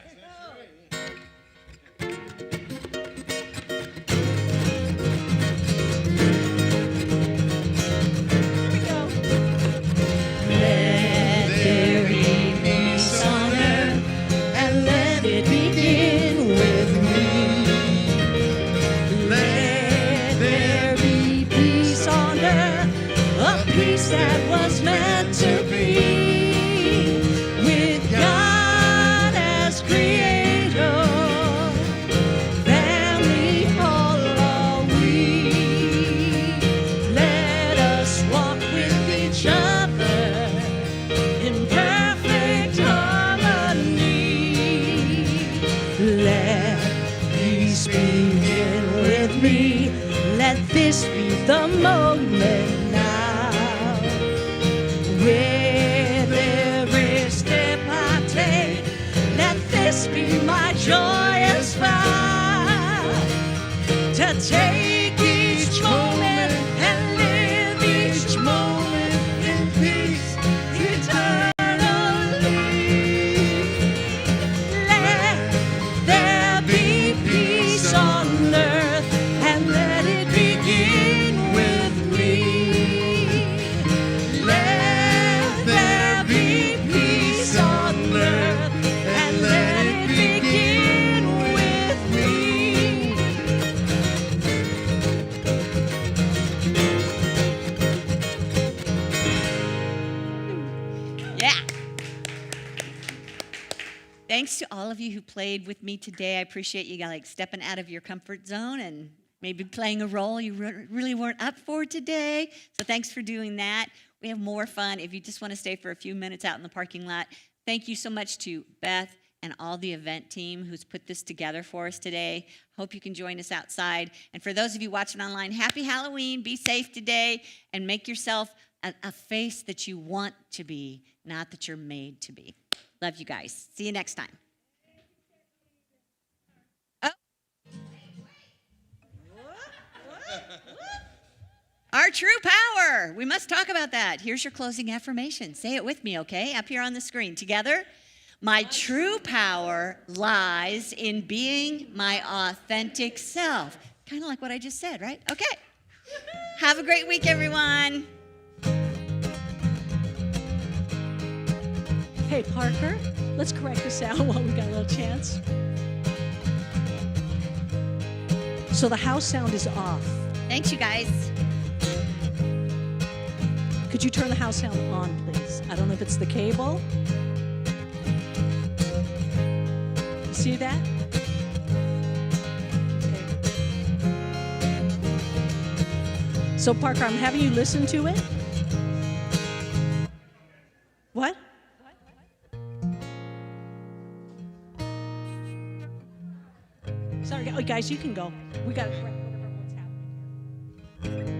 Let peace begin with me. Let this be the moment now. With every step I take, let this be my joyous vow. To take each moment and live each moment in peace eternally. Let there be peace on earth and let it begin with me. Let there be peace on earth and let it begin with me. Yeah. Thanks to all of you who played with me today. I appreciate you like stepping out of your comfort zone and maybe playing a role you really weren't up for today. So thanks for doing that. We have more fun if you just want to stay for a few minutes out in the parking lot. Thank you so much to Beth and all the event team who's put this together for us today. Hope you can join us outside. And for those of you watching online, happy Halloween. Be safe today and make yourself a face that you want to be, not that you're made to be. Love you guys. See you next time. Oh. Our true power. We must talk about that. Here's your closing affirmation. Say it with me, okay? Up here on the screen. Together. My true power lies in being my authentic self. Kind of like what I just said, right? Okay. Have a great week, everyone. Hey, Parker, let's correct the sound while we got a little chance. So the house sound is off. Thanks, you guys. Could you turn the house sound on, please? I don't know if it's the cable. You see that? Okay. So, Parker, I'm having you listen to it. What? Sorry, guys, you can go. We got to correct what's happening here.